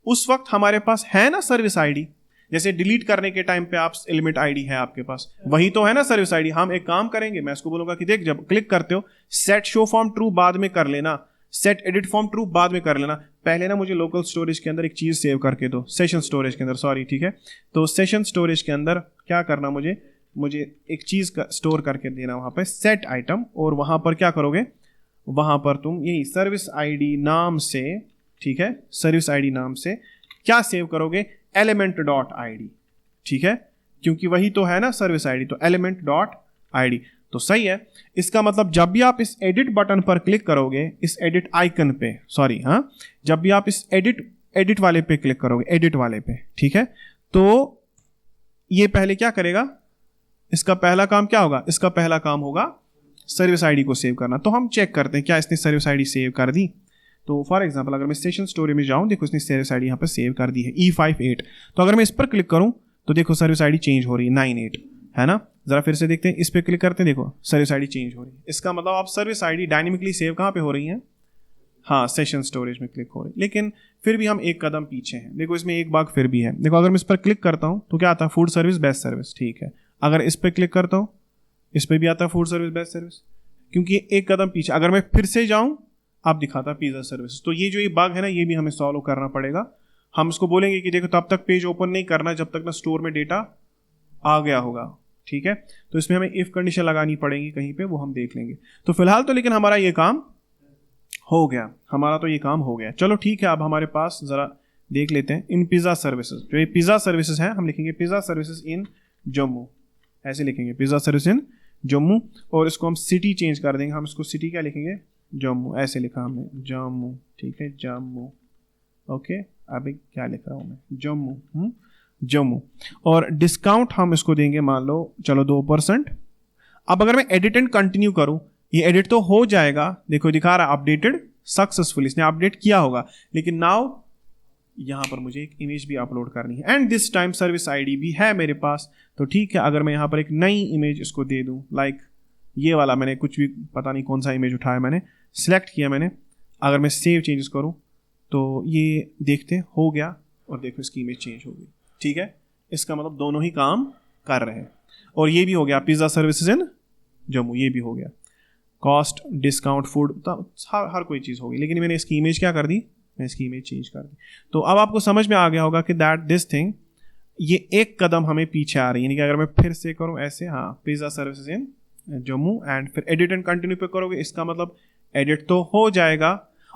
उस वक्त हमारे पास है ना सर्विस आईडी, जैसे डिलीट करने के टाइम पे आप एलिमेंट आईडी है आपके पास, वही तो है ना सर्विस आईडी। हम एक काम करेंगे, मैं इसको बोलूंगा कि देख जब क्लिक करते हो सेट शो फॉर्म ट्रू बाद में कर लेना, सेट एडिट फॉर्म ट्रू बाद में कर लेना, पहले ना मुझे लोकल स्टोरेज के अंदर एक चीज सेव करके दो, सेशन स्टोरेज के अंदर, सॉरी, ठीक है। तो सेशन स्टोरेज के अंदर क्या करना, मुझे एक चीज का स्टोर करके देना वहां पे सेट आइटम, और वहां पर क्या करोगे, वहां पर तुम यही सर्विस आईडी नाम से, ठीक है, सर्विस आईडी नाम से क्या सेव करोगे, एलिमेंट डॉट आईडी, ठीक है, क्योंकि वही तो है ना सर्विस आईडी, तो एलिमेंट डॉट आईडी। तो सही है, इसका मतलब जब भी आप इस एडिट बटन पर क्लिक करोगे, इस एडिट आइकन पे, सॉरी, हाँ, जब भी आप इस एडिट वाले पे क्लिक करोगे, एडिट वाले पे, ठीक है, तो ये पहले क्या करेगा, इसका पहला काम क्या होगा, इसका पहला काम होगा सर्विस आईडी को सेव करना। तो हम चेक करते हैं क्या इसने सर्विस आईडी सेव कर दी। तो फॉर एग्जांपल अगर मैं सेशन स्टोरी में जाऊं, देखो इसने सर्विस आईडी यहाँ पे सेव कर दी है E58। तो अगर मैं इस पर क्लिक करूं तो देखो सर्विस आईडी चेंज हो रही है 98, है ना। जरा फिर से देखते हैं, इस पर क्लिक करते हैं, देखो सर्विस आईडी चेंज हो रही है। इसका मतलब आप सर्विस आईडी डायनेमिकली सेव कहाँ पे हो रही है, हाँ, सेशन स्टोरेज में क्लिक हो रही है। लेकिन फिर भी हम एक कदम पीछे हैं, देखो इसमें एक बाग फिर भी है। देखो अगर मैं इस पर क्लिक करता हूँ तो क्या आता है, फूड सर्विस बेस्ट सर्विस, ठीक है। अगर इस पर क्लिक करता हूँ, इस पर भी आता है फूड सर्विस बेस्ट सर्विस, क्योंकि एक कदम पीछे। अगर मैं फिर से जाऊँ, आप दिखाता पिज्जा सर्विस। तो ये जो ये बग है ना, ये भी हमें सॉल्व करना पड़ेगा। हम इसको बोलेंगे कि देखो तब तक पेज ओपन नहीं करना जब तक ना स्टोर में डेटा आ गया होगा, ठीक है। तो इसमें हमें इफ कंडीशन लगानी पड़ेगी कहीं पे, वो हम देख लेंगे। तो फिलहाल तो लेकिन हमारा ये काम हो गया, हमारा तो ये काम हो गया। चलो ठीक है, अब हमारे पास जरा देख लेते हैं इन पिज्जा सर्विसेज। जो ये पिज्जा सर्विसेज हैं, हम लिखेंगे पिज्जा सर्विसेज इन जम्मू, ऐसे लिखेंगे पिज्जा सर्विस इन जम्मू। और इसको हम सिटी चेंज कर देंगे, हम इसको सिटी क्या लिखेंगे, जम्मू, ऐसे लिखा हमने, जम्मू, ठीक है, जम्मू, ओके। अभी क्या लिख रहा हूँ मैं, जम्मू, जम्मू। और डिस्काउंट हम इसको देंगे मान लो चलो 2%। अब अगर मैं एडिट एंड कंटिन्यू करूं, ये एडिट तो हो जाएगा, देखो दिखा रहा है अपडेटेड सक्सेसफुल, इसने अपडेट किया होगा। लेकिन नाउ यहां पर मुझे एक इमेज भी अपलोड करनी है, and this time service ID भी है मेरे पास। तो ठीक है, अगर मैं यहां पर एक नई इमेज इसको दे दूं, लाइक ये वाला, मैंने कुछ भी पता नहीं कौन सा इमेज उठाया, मैंने सिलेक्ट किया मैंने। अगर मैं सेव चेंजेस करूं तो ये देखते हो गया, और देखो इसकी इमेज चेंज हो गई, ठीक है। इसका मतलब दोनों ही काम कर रहे हैं। और ये भी हो गया पिज्जा सर्विसेज इन जम्मू, ये भी हो गया, कॉस्ट, डिस्काउंट, फूड, हर कोई चीज़ होगी। लेकिन मैंने इसकी इमेज क्या कर दी, मैं इसकी इमेज चेंज कर दी। तो अब आपको समझ में आ गया होगा कि दैट दिस थिंग, ये एक कदम हमें पीछे आ रही है। यानी कि अगर मैं फिर से करूं ऐसे, हाँ, pizza services in Jammu, and फिर एडिट एंड कंटिन्यू पे करोगे, इसका मतलब एडिट तो हो जाएगा।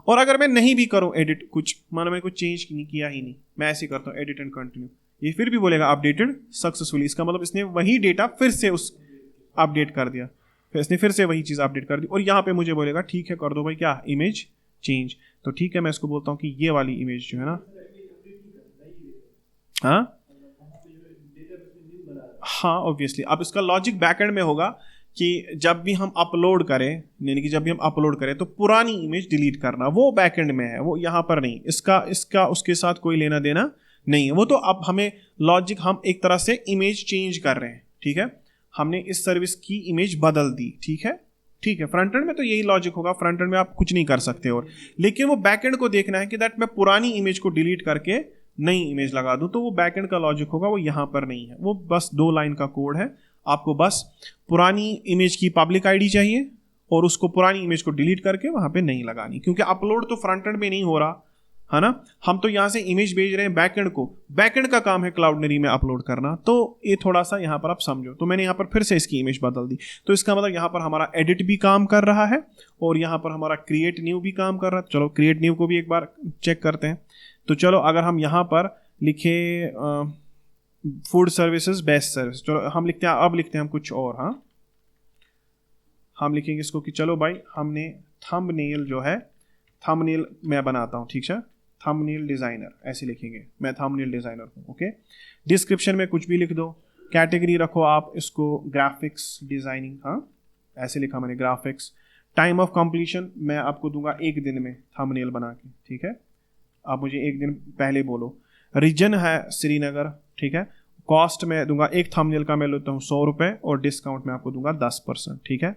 और अगर मैं नहीं भी करूं एडिट, कुछ मानो मैं कुछ चेंज नहीं किया ही नहीं, मैं ऐसे करता हूं एडिट एंड कंटिन्यू, ये फिर भी बोलेगा अपडेटेड सक्सेसफुली। इसका मतलब इसने वही डेटा फिर से उस अपडेट कर दिया, फिर इसने फिर से वही चीज़ अपडेट कर दी। और यहाँ पे मुझे बोलेगा ठीक है कर दो भाई क्या, इमेज चेंज। तो ठीक है, मैं इसको बोलता हूँ कि ये वाली इमेज जो है ना, हाँ ऑब्वियसली अब इसका लॉजिक बैकएंड में होगा, कि जब भी हम अपलोड करें, यानी कि जब भी हम अपलोड करें तो पुरानी इमेज डिलीट करना, वो बैकएंड में है, वो यहाँ पर नहीं। इसका उसके साथ कोई लेना देना नहीं है। वो तो अब हमें लॉजिक, हम एक तरह से इमेज चेंज कर रहे हैं, ठीक है, हमने इस सर्विस की इमेज बदल दी, ठीक है, ठीक है। फ्रंट एंड में तो यही लॉजिक होगा, फ्रंट एंड में आप कुछ नहीं कर सकते। और लेकिन वो बैक एंड को देखना है कि दैट मैं पुरानी इमेज को डिलीट करके नई इमेज लगा दूं, तो वो बैक एंड का लॉजिक होगा, वो यहाँ पर नहीं है। वो बस 2 लाइन का कोड है। आपको बस पुरानी इमेज की पब्लिक आईडी चाहिए और उसको पुरानी इमेज को डिलीट करके वहां पे नहीं लगानी, क्योंकि अपलोड तो फ्रंट एंड में नहीं हो रहा है ना, हम तो यहाँ से इमेज भेज रहे हैं बैकएंड को। बैकएंड का काम है क्लाउडनेरी में अपलोड करना। तो ये थोड़ा सा यहाँ पर आप समझो। तो मैंने यहाँ पर फिर से इसकी इमेज बदल दी, तो इसका मतलब यहाँ पर हमारा एडिट भी काम कर रहा है और यहाँ पर हमारा क्रिएट न्यू भी काम कर रहा है। चलो क्रिएट न्यू को भी एक बार चेक करते हैं। तो चलो अगर हम यहाँ पर लिखे फूड सर्विसेज बेस्ट सर्विस, चलो हम लिखते हैं, अब लिखते हैं हम कुछ और। हाँ, हम लिखेंगे इसको कि चलो भाई हमने थंबनेल जो है, थंबनेल मैं बनाता हूँ, ठीक है, थंबनेल डिज़ाइनर ऐसे लिखेंगे, मैं थंबनेल डिज़ाइनर हूँ। ओके, डिस्क्रिप्शन में कुछ भी लिख दो, कैटेगरी रखो आप इसको ग्राफिक्स डिज़ाइनिंग, हाँ ऐसे लिखा मैंने ग्राफिक्स। टाइम ऑफ कंप्लीशन मैं आपको दूंगा 1 दिन में थंबनेल बना के, ठीक है, आप मुझे 1 दिन पहले बोलो। रीजन है श्रीनगर, ठीक है। कॉस्ट मैं दूंगा एक थंबनेल का, मैं लेता हूँ 100 रुपये और डिस्काउंट में आपको दूंगा 10%, ठीक है।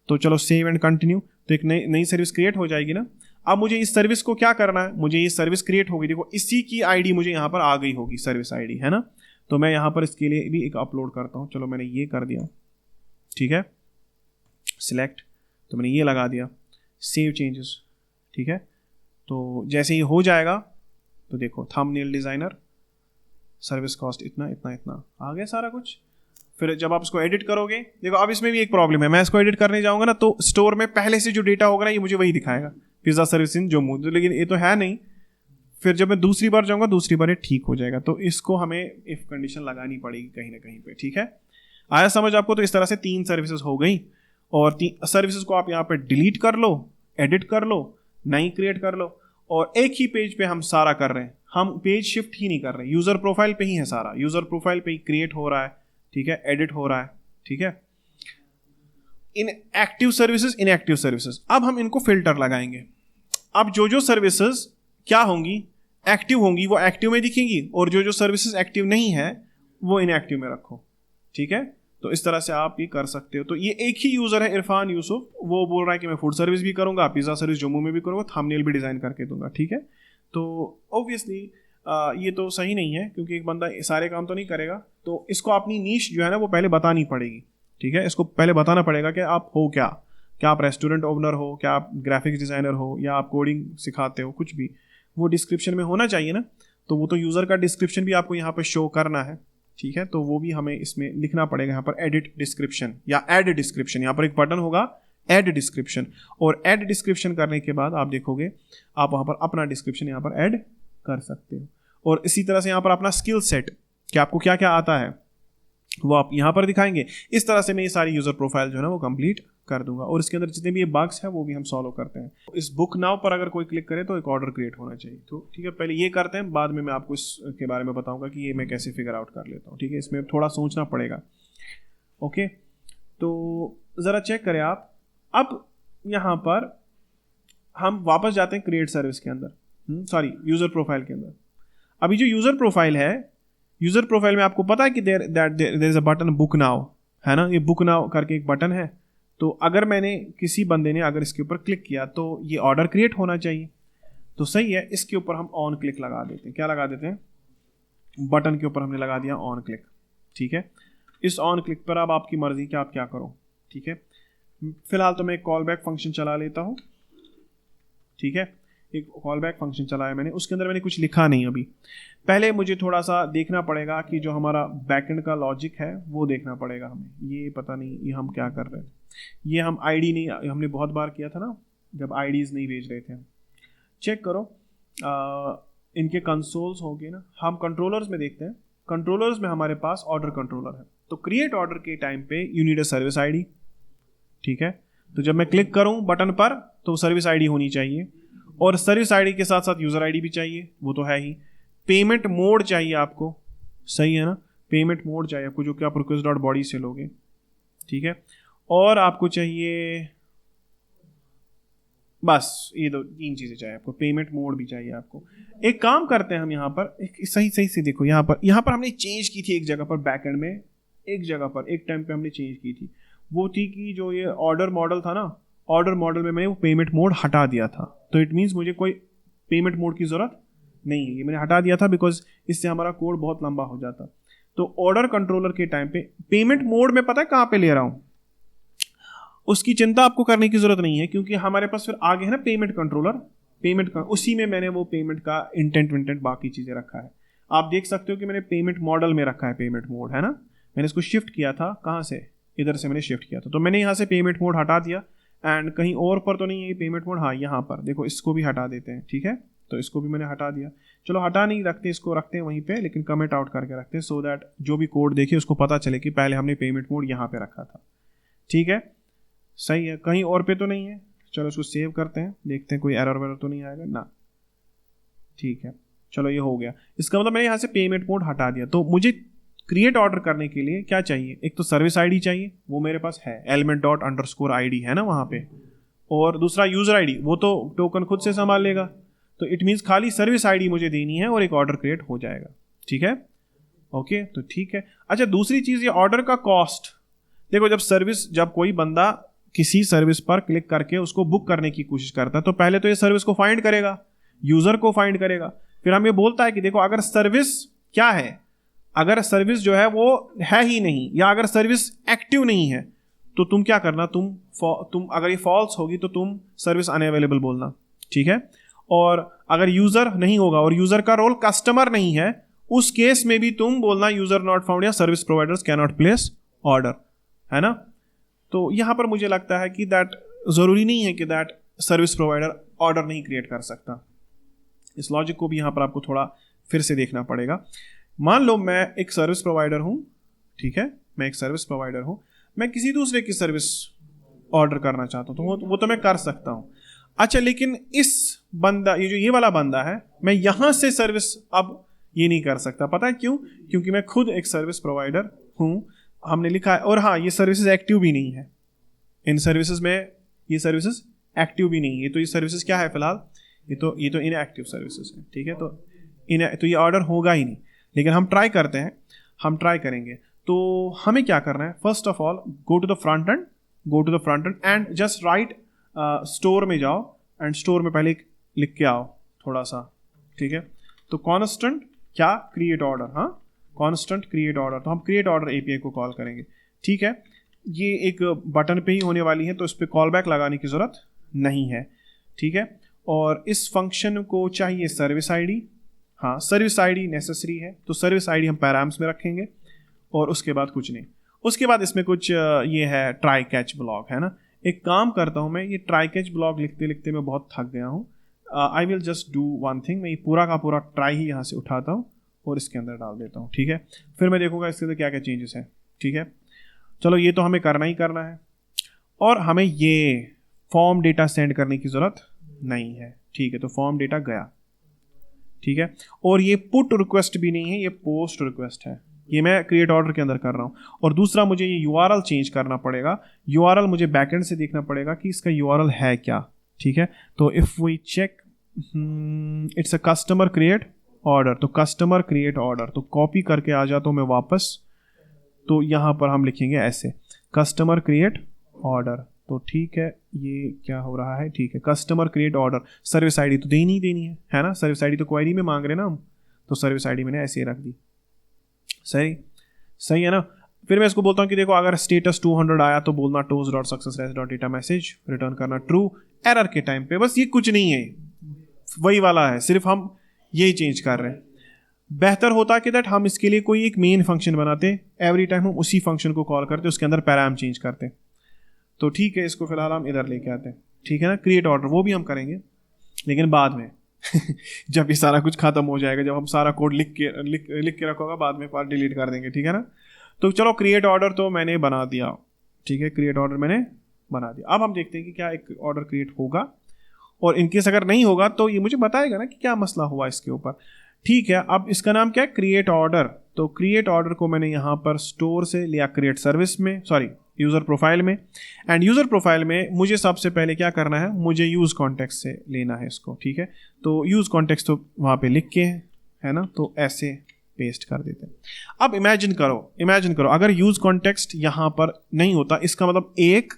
तो चलो सेव एंड कंटिन्यू, तो एक नई सर्विस क्रिएट हो जाएगी ना। अब मुझे इस सर्विस को क्या करना है, मुझे ये सर्विस क्रिएट होगी, देखो इसी की आईडी मुझे यहाँ पर आ गई होगी, सर्विस आईडी है ना। तो मैं यहाँ पर इसके लिए भी एक अपलोड करता हूँ। चलो मैंने ये कर दिया, ठीक है, सिलेक्ट, तो मैंने ये लगा दिया, सेव चेंजेस, ठीक है। तो जैसे ही हो जाएगा तो देखो थंबनेल डिज़ाइनर, सर्विस कॉस्ट इतना इतना इतना, आ गया सारा कुछ। फिर जब आप इसको एडिट करोगे, देखो अब इसमें भी एक प्रॉब्लम है, मैं इसको एडिट करने जाऊंगा ना तो स्टोर में पहले से जो डेटा होगा ना ये मुझे वही दिखाएगा, पिज्ज़ा सर्विस इन जम्मू, तो लेकिन ये तो है नहीं। फिर जब मैं दूसरी बार जाऊंगा, दूसरी बार ये ठीक हो जाएगा। तो इसको हमें इफ कंडीशन लगानी पड़ेगी कहीं ना कहीं पे, ठीक है। आया समझ आपको? तो इस तरह से 3 सर्विसेज हो गई और 3 सर्विसेज को आप यहाँ पे डिलीट कर लो, एडिट कर लो, नई क्रिएट कर लो, और एक ही पेज पे हम सारा कर रहे हैं, हम पेज शिफ्ट ही नहीं कर रहे हैं, यूजर प्रोफाइल पे ही है सारा, यूजर प्रोफाइल पे ही क्रिएट हो रहा है, ठीक है, एडिट हो रहा है, ठीक है। इन एक्टिव सर्विसेज, इनएक्टिव सर्विसेज, अब हम इनको फिल्टर लगाएंगे। अब जो सर्विसेज क्या होंगी, एक्टिव होंगी, वो एक्टिव में दिखेंगी, और जो सर्विसेज एक्टिव नहीं है वो इनएक्टिव में रखो, ठीक है। तो इस तरह से आप ये कर सकते हो। तो ये एक ही यूजर है इरफान यूसुफ, वो बोल रहा है कि मैं फूड सर्विस भी करूंगा, पिज्जा सर्विस जम्मू में भी करूंगा, थंबनेल भी डिजाइन करके दूंगा, ठीक है। तो ऑब्वियसली ये तो सही नहीं है, क्योंकि एक बंदा सारे काम तो नहीं करेगा। तो इसको अपनी नीश जो है ना वो पहले बतानी पड़ेगी, ठीक है। इसको पहले बताना पड़ेगा कि आप हो क्या आप रेस्टोरेंट ओनर हो, क्या आप ग्राफिक्स डिज़ाइनर हो, या आप कोडिंग सिखाते हो, कुछ भी वो डिस्क्रिप्शन में होना चाहिए ना। तो वो तो यूज़र का डिस्क्रिप्शन भी आपको यहाँ पर शो करना है, ठीक है। तो वो भी हमें इसमें लिखना पड़ेगा, यहाँ पर एडिट डिस्क्रिप्शन या ऐड डिस्क्रिप्शन, यहाँ पर एक बटन होगा ऐड डिस्क्रिप्शन, और ऐड डिस्क्रिप्शन करने के बाद आप देखोगे आप वहाँ पर अपना डिस्क्रिप्शन यहाँ पर ऐड कर सकते हो। और इसी तरह से यहाँ पर अपना स्किल सेट, कि आपको क्या क्या आता है वो आप यहाँ पर दिखाएंगे। इस तरह से मैं ये सारी यूज़र प्रोफाइल जो है ना वो कंप्लीट कर दूंगा, और इसके अंदर जितने भी ये बग्स हैं वो भी हम सॉल्व करते हैं। इस बुक नाउ पर अगर कोई क्लिक करे तो एक ऑर्डर क्रिएट होना चाहिए। तो ठीक है, पहले ये करते हैं, बाद में मैं आपको इसके बारे में बताऊंगा कि ये मैं कैसे फिगर आउट कर लेता हूँ, ठीक है। इसमें थोड़ा सोचना पड़ेगा। ओके, तो ज़रा चेक करें आप। अब यहाँ पर हम वापस जाते हैं क्रिएट सर्विस के अंदर, सॉरी यूज़र प्रोफाइल के अंदर। अभी जो यूज़र प्रोफाइल है, यूज़र प्रोफाइल में आपको पता है कि there is a button book now, है ना, ये बुक नाउ करके एक बटन है। तो अगर मैंने किसी बंदे ने अगर इसके ऊपर क्लिक किया तो ये ऑर्डर क्रिएट होना चाहिए। तो सही है, इसके ऊपर हम ऑन क्लिक लगा देते हैं। क्या लगा देते हैं? बटन के ऊपर हमने लगा दिया ऑन क्लिक, ठीक है। इस ऑन क्लिक पर अब आपकी मर्जी कि आप क्या करो, ठीक है। फिलहाल तो मैं एक कॉल बैक फंक्शन चला लेता हूँ, ठीक है। एक कॉल बैक फंक्शन चलाया मैंने, उसके अंदर मैंने कुछ लिखा नहीं अभी। पहले मुझे थोड़ा सा देखना पड़ेगा कि जो हमारा बैकएंड का लॉजिक है वो देखना पड़ेगा हमें। ये पता नहीं ये हम क्या कर रहे हैं, ये हम आईडी नहीं, हमने बहुत बार किया था ना जब आईडीज़ नहीं भेज रहे थे। चेक करो इनके कंसोल्स होंगे ना, हम कंट्रोलर्स में देखते हैं। कंट्रोलर्स में हमारे पास ऑर्डर कंट्रोलर है। तो क्रिएट ऑर्डर के टाइम पे you need a service ID, ठीक है। तो जब मैं क्लिक करूं बटन पर तो सर्विस आईडी होनी चाहिए, और सर्विस आईडी के साथ साथ यूज़र आईडी भी चाहिए, वो तो है ही। पेमेंट मोड चाहिए आपको, सही है ना, पेमेंट मोड चाहिए आपको, जो कि आप request.body से लोगे, ठीक है। और आपको चाहिए बस ये दो तीन चीज़ें चाहिए आपको, पेमेंट मोड भी चाहिए आपको। एक काम करते हैं हम यहाँ पर, एक सही सही से देखो, यहाँ पर हमने चेंज की थी एक जगह पर बैकएंड में, एक जगह पर एक टाइम पे हमने चेंज की थी। वो थी कि जो ये ऑर्डर मॉडल था ना, ऑर्डर मॉडल में मैंने वो पेमेंट मोड हटा दिया था। तो इट मीन्स मुझे कोई पेमेंट मोड की ज़रूरत नहीं है, ये मैंने हटा दिया था बिकॉज इससे हमारा कोड बहुत लंबा हो जाता। तो ऑर्डर कंट्रोलर के टाइम पे पेमेंट मोड में पता है कहाँ पे ले रहा हूँ, उसकी चिंता आपको करने की जरूरत नहीं है, क्योंकि हमारे पास फिर आगे है ना पेमेंट कंट्रोलर, पेमेंट का उसी में मैंने वो पेमेंट का इंटेंट बाकी चीज़ें रखा है। आप देख सकते हो कि मैंने पेमेंट मॉडल में रखा है पेमेंट मोड, है ना। मैंने इसको शिफ्ट किया था, कहाँ से, इधर से मैंने शिफ्ट किया था। तो मैंने यहाँ से पेमेंट मोड हटा दिया, एंड कहीं और पर तो नहीं है पेमेंट मोड, हाँ यहाँ पर देखो, इसको भी हटा देते हैं, ठीक है। तो इसको भी मैंने हटा दिया, चलो हटा नहीं रखते, इसको रखते हैं वहीं पे, लेकिन कमेंट आउट करके रखते हैं, सो दैट जो भी कोड देखे उसको पता चले कि पहले हमने पेमेंट मोड यहाँ पे रखा था, ठीक है। सही है, कहीं और पे तो नहीं है। चलो इसको सेव करते हैं, देखते हैं कोई एरर वेरर तो नहीं आएगा ना, ठीक है। चलो ये हो गया, इसका मतलब मैंने यहाँ से पेमेंट मोड हटा दिया। तो मुझे क्रिएट ऑर्डर करने के लिए क्या चाहिए, एक तो सर्विस आईडी चाहिए, वो मेरे पास है, element._id है ना वहाँ पे, और दूसरा यूजर आईडी, वो तो टोकन खुद से संभाल लेगा। तो इट मीन्स खाली सर्विस आईडी मुझे देनी है और एक ऑर्डर क्रिएट हो जाएगा, ठीक है। ओके, तो ठीक है। अच्छा, दूसरी चीज़, ये ऑर्डर का कॉस्ट देखो, जब कोई बंदा किसी सर्विस पर क्लिक करके उसको बुक करने की कोशिश करता है, तो पहले तो ये सर्विस को फाइंड करेगा, यूजर को फाइंड करेगा, फिर हमें बोलता है कि देखो अगर सर्विस क्या है, अगर सर्विस जो है वो है ही नहीं, या अगर सर्विस एक्टिव नहीं है, तो तुम क्या करना, तुम अगर ये फॉल्स होगी तो तुम सर्विस अनअवेलेबल बोलना, ठीक है। और अगर यूजर नहीं होगा और यूजर का रोल कस्टमर नहीं है, उस केस में भी तुम बोलना यूजर नॉट फाउंड या service providers can not place order, है ना। तो यहां पर मुझे लगता है कि दैट जरूरी नहीं है कि दैट सर्विस प्रोवाइडर ऑर्डर नहीं क्रिएट कर सकता। इस लॉजिक को भी यहां पर आपको थोड़ा फिर से देखना पड़ेगा। मान लो मैं एक सर्विस प्रोवाइडर हूं, ठीक है, मैं एक सर्विस प्रोवाइडर हूं, मैं किसी दूसरे की सर्विस ऑर्डर करना चाहता हूं, तो वो तो मैं कर सकता हूं। अच्छा, लेकिन इस बंदा, ये वाला बंदा है, मैं यहां से सर्विस अब ये नहीं कर सकता। पता है क्यों? क्योंकि मैं खुद एक सर्विस प्रोवाइडर हूं, हमने लिखा है। और हाँ, ये सर्विसेज एक्टिव भी नहीं है, इन सर्विसेज में ये सर्विसेज एक्टिव भी नहीं है। तो ये सर्विसेज क्या है फिलहाल, ये तो इनएक्टिव सर्विसेज है, ठीक है। तो ये ऑर्डर होगा ही नहीं, लेकिन हम ट्राई करते हैं, हम ट्राई करेंगे। तो हमें क्या करना है, first of all go to the front end and just right, store में जाओ एंड स्टोर में पहले लिख के आओ थोड़ा सा, ठीक है। तो कॉन्स्टेंट क्या, क्रिएट ऑर्डर, हाँ कॉन्स्टेंट क्रिएट ऑर्डर। तो हम क्रिएट ऑर्डर एपीआई को कॉल करेंगे, ठीक है। ये एक बटन पे ही होने वाली है, तो इस पर कॉल बैक लगाने की जरूरत नहीं है, ठीक है। और इस फंक्शन को चाहिए सर्विस आईडी, हाँ सर्विस आईडी नेसेसरी है, तो सर्विस आईडी हम पैराम्स में रखेंगे, और उसके बाद कुछ नहीं। उसके बाद इसमें कुछ ये है ट्राई कैच ब्लॉक, है ना। एक काम करता हूँ मैं, ये ट्राई कैच ब्लॉक लिखते लिखते मैं बहुत थक गया हूँ। I will just do one thing, मैं ये पूरा का पूरा ट्राई ही यहाँ से उठाता हूँ और इसके अंदर डाल देता हूँ, ठीक है। फिर मैं देखूँगा इसके अंदर क्या क्या चेंजेस हैं, ठीक है। चलो, ये तो हमें करना ही करना है, और हमें ये फॉर्म डेटा सेंड करने की ज़रूरत नहीं है, ठीक है। तो फॉर्म डेटा गया, ठीक है। और ये पुट रिक्वेस्ट भी नहीं है, ये पोस्ट रिक्वेस्ट है, ये मैं क्रिएट ऑर्डर के अंदर कर रहा हूँ। और दूसरा, मुझे ये यूआरएल चेंज करना पड़ेगा, यूआरएल मुझे बैकएंड से देखना पड़ेगा कि इसका यूआरएल है क्या, ठीक है। तो if we check, it's a customer create order, तो कस्टमर क्रिएट ऑर्डर, तो कॉपी करके आ जाता हूँ मैं वापस। तो यहाँ पर हम लिखेंगे ऐसे, कस्टमर क्रिएट ऑर्डर। तो ठीक है, ये क्या हो रहा है, ठीक है, customer create order. Service ID तो देनी ही देनी है ना, सर्विस आईडी तो क्वेरी में मांग रहे ना हम, तो सर्विस आईडी मैंने ऐसे ही रख दी। सही है ना। फिर मैं इसको बोलता हूँ कि देखो, अगर स्टेटस 200 आया तो बोलना toast.successrest.data मैसेज, रिटर्न करना ट्रू एरर के टाइम पे। बस ये कुछ नहीं है, वही वाला है, सिर्फ हम यही चेंज कर रहे हैं। बेहतर होता कि दैट हम इसके लिए कोई एक मेन फंक्शन बनाते, एवरी टाइम हम उसी फंक्शन को कॉल करते, उसके अंदर पैराम चेंज करते। तो ठीक है, इसको फिलहाल हम इधर लेके आते हैं, ठीक है ना। क्रिएट ऑर्डर वो भी हम करेंगे, लेकिन बाद में जब ये सारा कुछ खत्म हो जाएगा, जब हम सारा कोड लिख के रखोगा, बाद में पार्ट डिलीट कर देंगे, ठीक है ना। तो चलो, क्रिएट ऑर्डर तो मैंने बना दिया, ठीक है, क्रिएट ऑर्डर मैंने बना दिया। अब हम देखते हैं कि क्या एक ऑर्डर क्रिएट होगा, और इनकेस अगर नहीं होगा तो ये मुझे बताएगा ना कि क्या मसला हुआ इसके ऊपर, ठीक है। अब इसका नाम क्या है, क्रिएट ऑर्डर। तो क्रिएट ऑर्डर को मैंने यहाँ पर स्टोर से लिया, क्रिएट सर्विस में, सॉरी यूज़र प्रोफाइल में। एंड यूज़र प्रोफाइल में मुझे सबसे पहले क्या करना है, मुझे यूज़ कॉन्टेक्स्ट से लेना है इसको, ठीक है। तो यूज़ कॉन्टेक्स्ट तो वहाँ पे लिख के है ना, तो ऐसे पेस्ट कर देते हैं। अब इमेजिन करो अगर यूज़ कॉन्टेक्स्ट यहाँ पर नहीं होता, इसका मतलब एक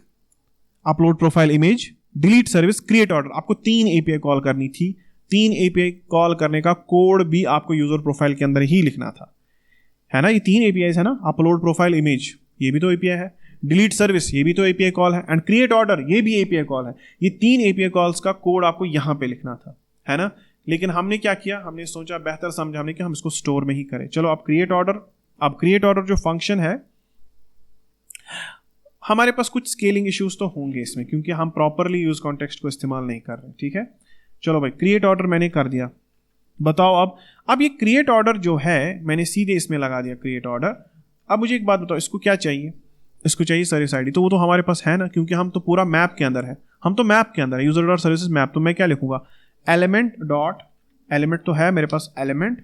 upload profile image, delete service, create order, आपको 3 API कॉल करनी थी। 3 API कॉल करने का कोड भी आपको यूज़र प्रोफाइल के अंदर ही लिखना था, है ना। ये 3 APIs है ना, अपलोड प्रोफाइल इमेज ये भी तो API है, डिलीट सर्विस ये भी तो API कॉल है, एंड क्रिएट ऑर्डर ये भी API कॉल है। ये 3 API कॉल्स का कोड आपको यहाँ पे लिखना था, है ना। लेकिन हमने क्या किया, हमने सोचा बेहतर समझा हमने कि हम इसको स्टोर में ही करें। चलो अब क्रिएट ऑर्डर जो फंक्शन है, हमारे पास कुछ स्केलिंग इश्यूज तो होंगे इसमें, क्योंकि हम प्रॉपरली यूज कॉन्टेक्स्ट को इस्तेमाल नहीं कर रहे, ठीक है। चलो भाई क्रिएट ऑर्डर मैंने कर दिया, बताओ अब ये क्रिएट ऑर्डर जो है मैंने सीधे इसमें लगा दिया क्रिएट ऑर्डर। अब मुझे एक बात बताओ, इसको क्या चाहिए, इसको चाहिए सर्विस आईडी, तो वो तो हमारे पास है ना, क्योंकि हम तो पूरा मैप के अंदर है, हम तो मैप के अंदर है, यूजर डॉट सर्विसेज मैप। तो मैं क्या लिखूंगा, एलिमेंट तो है मेरे पास, एलिमेंट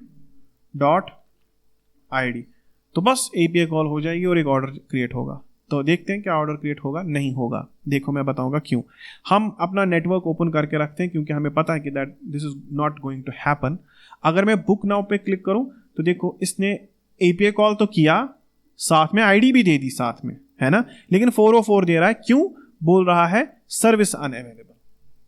डॉट आईडी, तो बस API कॉल हो जाएगी और एक ऑर्डर क्रिएट होगा। तो देखते हैं क्या ऑर्डर क्रिएट होगा, नहीं होगा। देखो मैं बताऊंगा क्यों। हम अपना नेटवर्क ओपन करके रखते हैं, क्योंकि हमें पता है कि that this is not going to happen. अगर मैं बुक नाउ पे क्लिक करूं तो देखो इसने API कॉल तो किया, साथ में आईडी भी दे दी साथ में, है ना, लेकिन 404 दे रहा है। क्यों बोल रहा है, सर्विस अनअवेलेबल,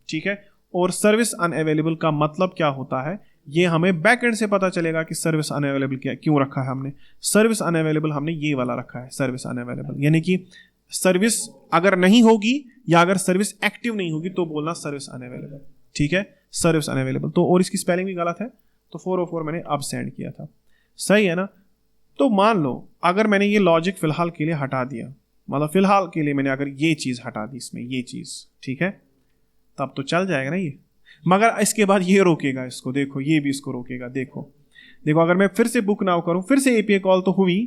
ठीक है। और सर्विस अनअवेलेबल का मतलब क्या होता है, ये हमें बैकएंड से पता चलेगा कि सर्विस अनअवेलेबल क्या क्यों रखा है हमने। सर्विस अनअवेलेबल हमने ये वाला रखा है, सर्विस अनअवेलेबल, यानी कि सर्विस अगर नहीं होगी या अगर सर्विस एक्टिव नहीं होगी तो बोलना सर्विस अनअवेलेबल, ठीक है, सर्विस अनअवेलेबल। तो और इसकी स्पेलिंग भी गलत है, तो 404 मैंने अब सेंड किया था, सही है ना। तो मान लो अगर मैंने ये लॉजिक फिलहाल के लिए हटा दिया, मतलब फिलहाल के लिए मैंने अगर ये चीज हटा दी इसमें, ये चीज, ठीक है, तब तो चल जाएगा ना ये। मगर इसके बाद ये रोकेगा इसको, देखो ये भी इसको रोकेगा। देखो अगर मैं फिर से बुक नाउ करूं, फिर से API कॉल तो हुई,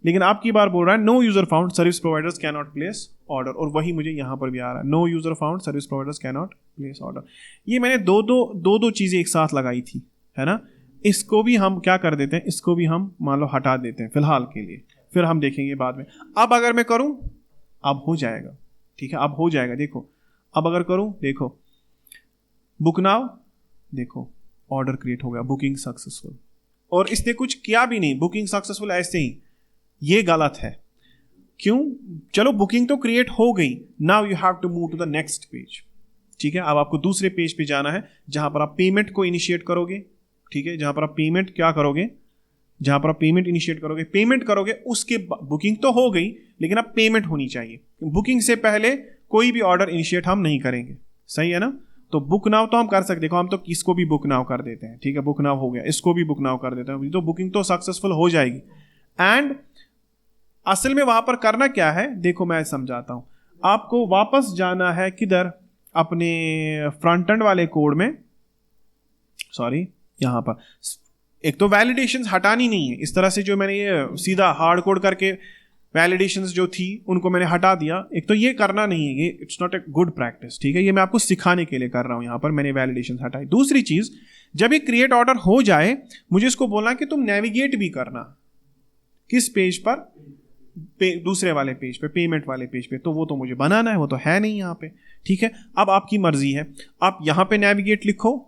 लेकिन आपकी बार बोल रहा है no user found, service providers can not place order, और वही मुझे यहां पर भी आ रहा है, no user found, service providers can not place order. ये मैंने दो चीजें एक साथ लगाई थी, है ना। इसको भी हम क्या कर देते हैं, इसको भी हम मान लो हटा देते हैं फिलहाल के लिए, फिर हम देखेंगे बाद में। अब अगर मैं करूं, अब हो जाएगा, ठीक है, अब हो जाएगा। देखो अब अगर करूं, देखो बुक नाउ, देखो ऑर्डर क्रिएट हो गया, बुकिंग सक्सेसफुल, और इसने कुछ किया भी नहीं, बुकिंग सक्सेसफुल ऐसे ही। ये गलत है, क्यों, चलो बुकिंग तो क्रिएट हो गई, now you have to move to the next page, ठीक है। अब आपको दूसरे पेज पे जाना है जहां पर आप पेमेंट को इनिशिएट करोगे, ठीक है, जहां पर आप पेमेंट क्या करोगे, जहां पर आप पेमेंट इनिशिएट करोगे, पेमेंट करोगे, उसके बुकिंग तो हो गई लेकिन अब पेमेंट होनी चाहिए। बुकिंग से पहले कोई भी ऑर्डर इनिशिएट हम नहीं करेंगे, सही है ना। तो बुक नाउ तो हम कर सकते, देखो हम तो इसको भी बुक नाउ कर देते हैं, ठीक है, बुक नाउ हो गया, इसको भी बुक नाउ कर देते हैं, तो बुकिंग तो सक्सेसफुल हो जाएगी। एंड असल में वहां पर करना क्या है, देखो मैं समझाता हूं। आपको वापस जाना है किधर, अपने फ्रंट एंड वाले कोड में, सॉरी यहां पर एक तो वैलिडेशंस हटानी नहीं है, इस तरह से जो मैंने ये सीधा हार्ड कोड करके वैलिडेशंस जो थी उनको मैंने हटा दिया। एक तो ये करना नहीं है, ये it's not a good practice, ठीक है, ये मैं आपको सिखाने के लिए कर रहा हूं, यहां पर मैंने वैलिडेशंस हटाई। दूसरी चीज, जब ये क्रिएट ऑर्डर हो जाए मुझे इसको बोलना कि तुम नेविगेट भी करना किस पेज पर, दूसरे वाले पेज पे, पेमेंट वाले पेज पे, तो वो तो मुझे बनाना है, वो तो है नहीं यहाँ पे, ठीक है। अब आपकी मर्जी है, आप यहाँ पे नेविगेट लिखो,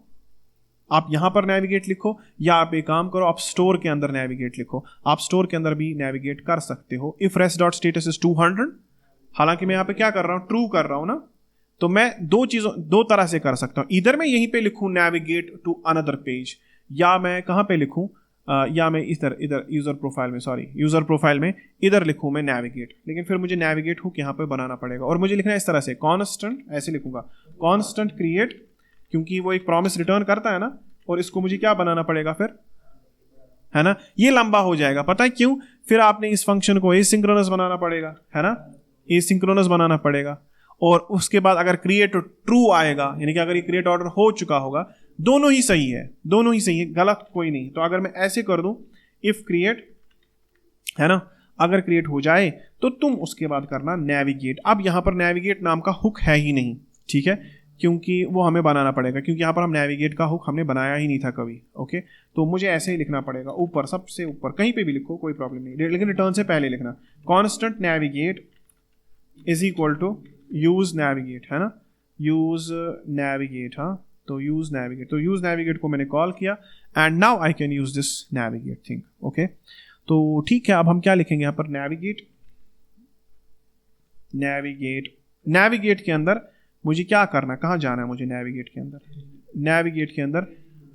आप यहां पर नेविगेट लिखो, या आप एक काम करो, आप स्टोर के अंदर नेविगेट लिखो, आप स्टोर के अंदर भी नेविगेट कर सकते हो। If rest dot status is 200, हालांकि मैं यहां पे क्या कर रहा हूं, ट्रू कर रहा हूं ना, तो मैं दो तरह से कर सकता हूं। इधर मैं यहीं पे लिखूं नेविगेट टू अनदर पेज, या मैं कहां पे लिखूं, या मैं इधर यूजर प्रोफाइल में इधर लिखूं मैं नेविगेट, लेकिन फिर मुझे नेविगेट हुक यहां पे बनाना पड़ेगा, और मुझे लिखना है इस तरह से, कॉन्स्टेंट, ऐसे लिखूंगा कॉन्स्टेंट क्रिएट, क्योंकि वो एक प्रॉमिस रिटर्न करता है ना, और इसको मुझे क्या बनाना पड़ेगा फिर, है ना। ये लंबा हो जाएगा, पता है क्यों, फिर आपने इस फंक्शन को एसिंक्रोनस बनाना पड़ेगा, है ना, एसिंक्रोनस बनाना पड़ेगा। और उसके बाद अगर क्रिएट ट्रू आएगा, यानी कि अगर ये क्रिएट ऑर्डर हो चुका होगा, दोनों ही सही है, दोनों ही सही है, गलत कोई नहीं। तो अगर मैं ऐसे कर दूं, इफ क्रिएट, है ना, अगर क्रिएट हो जाए तो तुम उसके बाद करना नेविगेट। अब यहां पर नेविगेट नाम का हुक है ही नहीं, ठीक है, क्योंकि वो हमें बनाना पड़ेगा, क्योंकि यहाँ पर हम नेविगेट का हुक हमने बनाया ही नहीं था कभी, ओके। तो मुझे ऐसे ही लिखना पड़ेगा, ऊपर, सबसे ऊपर, कहीं पे भी लिखो कोई प्रॉब्लम नहीं, लेकिन रिटर्न से पहले लिखना, constant navigate is equal to use navigate, है ना, यूज नेविगेट, हाँ, तो यूज नेविगेट, तो यूज नेविगेट को मैंने कॉल किया and now I can use this navigate thing. Okay, तो ठीक है, अब हम क्या लिखेंगे यहाँ पर, नेविगेट, नेविगेट, नेविगेट के अंदर मुझे क्या करना है, कहाँ जाना है मुझे नेविगेट के अंदर, नेविगेट के अंदर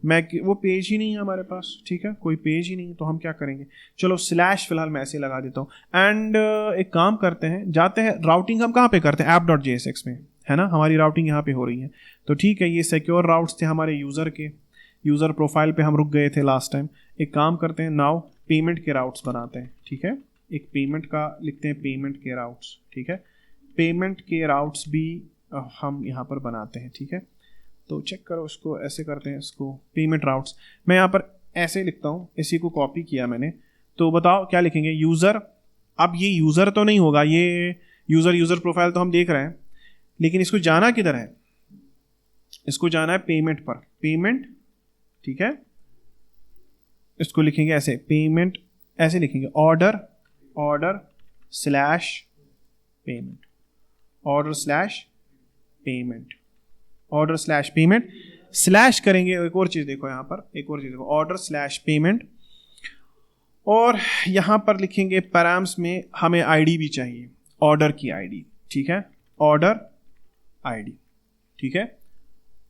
मैं, वो पेज ही नहीं है हमारे पास, ठीक है, कोई पेज ही नहीं है, तो हम क्या करेंगे, चलो स्लैश फिलहाल मैं ऐसे लगा देता हूँ एंड एक काम करते हैं, जाते हैं, राउटिंग हम कहाँ पे करते हैं, app.jsx में, है ना, हमारी राउटिंग यहाँ पे हो रही है, तो ठीक है, ये सिक्योर राउट्स थे हमारे यूज़र के, यूज़र प्रोफाइल पे हम रुक गए थे लास्ट टाइम। एक काम करते हैं, नाउ पेमेंट के राउट्स बनाते हैं, ठीक है, एक पेमेंट का लिखते हैं, पेमेंट के राउट्स, ठीक है, पेमेंट के राउट्स भी हम यहाँ पर बनाते हैं, ठीक है, तो चेक करो, इसको ऐसे करते हैं, इसको पेमेंट राउट्स, मैं यहाँ पर ऐसे लिखता हूँ, इसी को कॉपी किया मैंने, तो बताओ क्या लिखेंगे, यूज़र, अब ये यूज़र तो नहीं होगा, ये यूज़र प्रोफाइल तो हम देख रहे हैं, लेकिन इसको जाना किधर है, इसको जाना है पेमेंट पर, पेमेंट, ठीक है, इसको लिखेंगे ऐसे, पेमेंट, ऐसे लिखेंगे, order, order slash payment, order slash payment, order slash payment, slash करेंगे, एक और चीज़ देखो यहाँ पर, एक और चीज़ देखो, ऑर्डर स्लैश पेमेंट, और यहाँ पर लिखेंगे पैराम्स में हमें आईडी भी चाहिए, ऑर्डर की आईडी, ठीक है, ऑर्डर आईडी, ठीक है,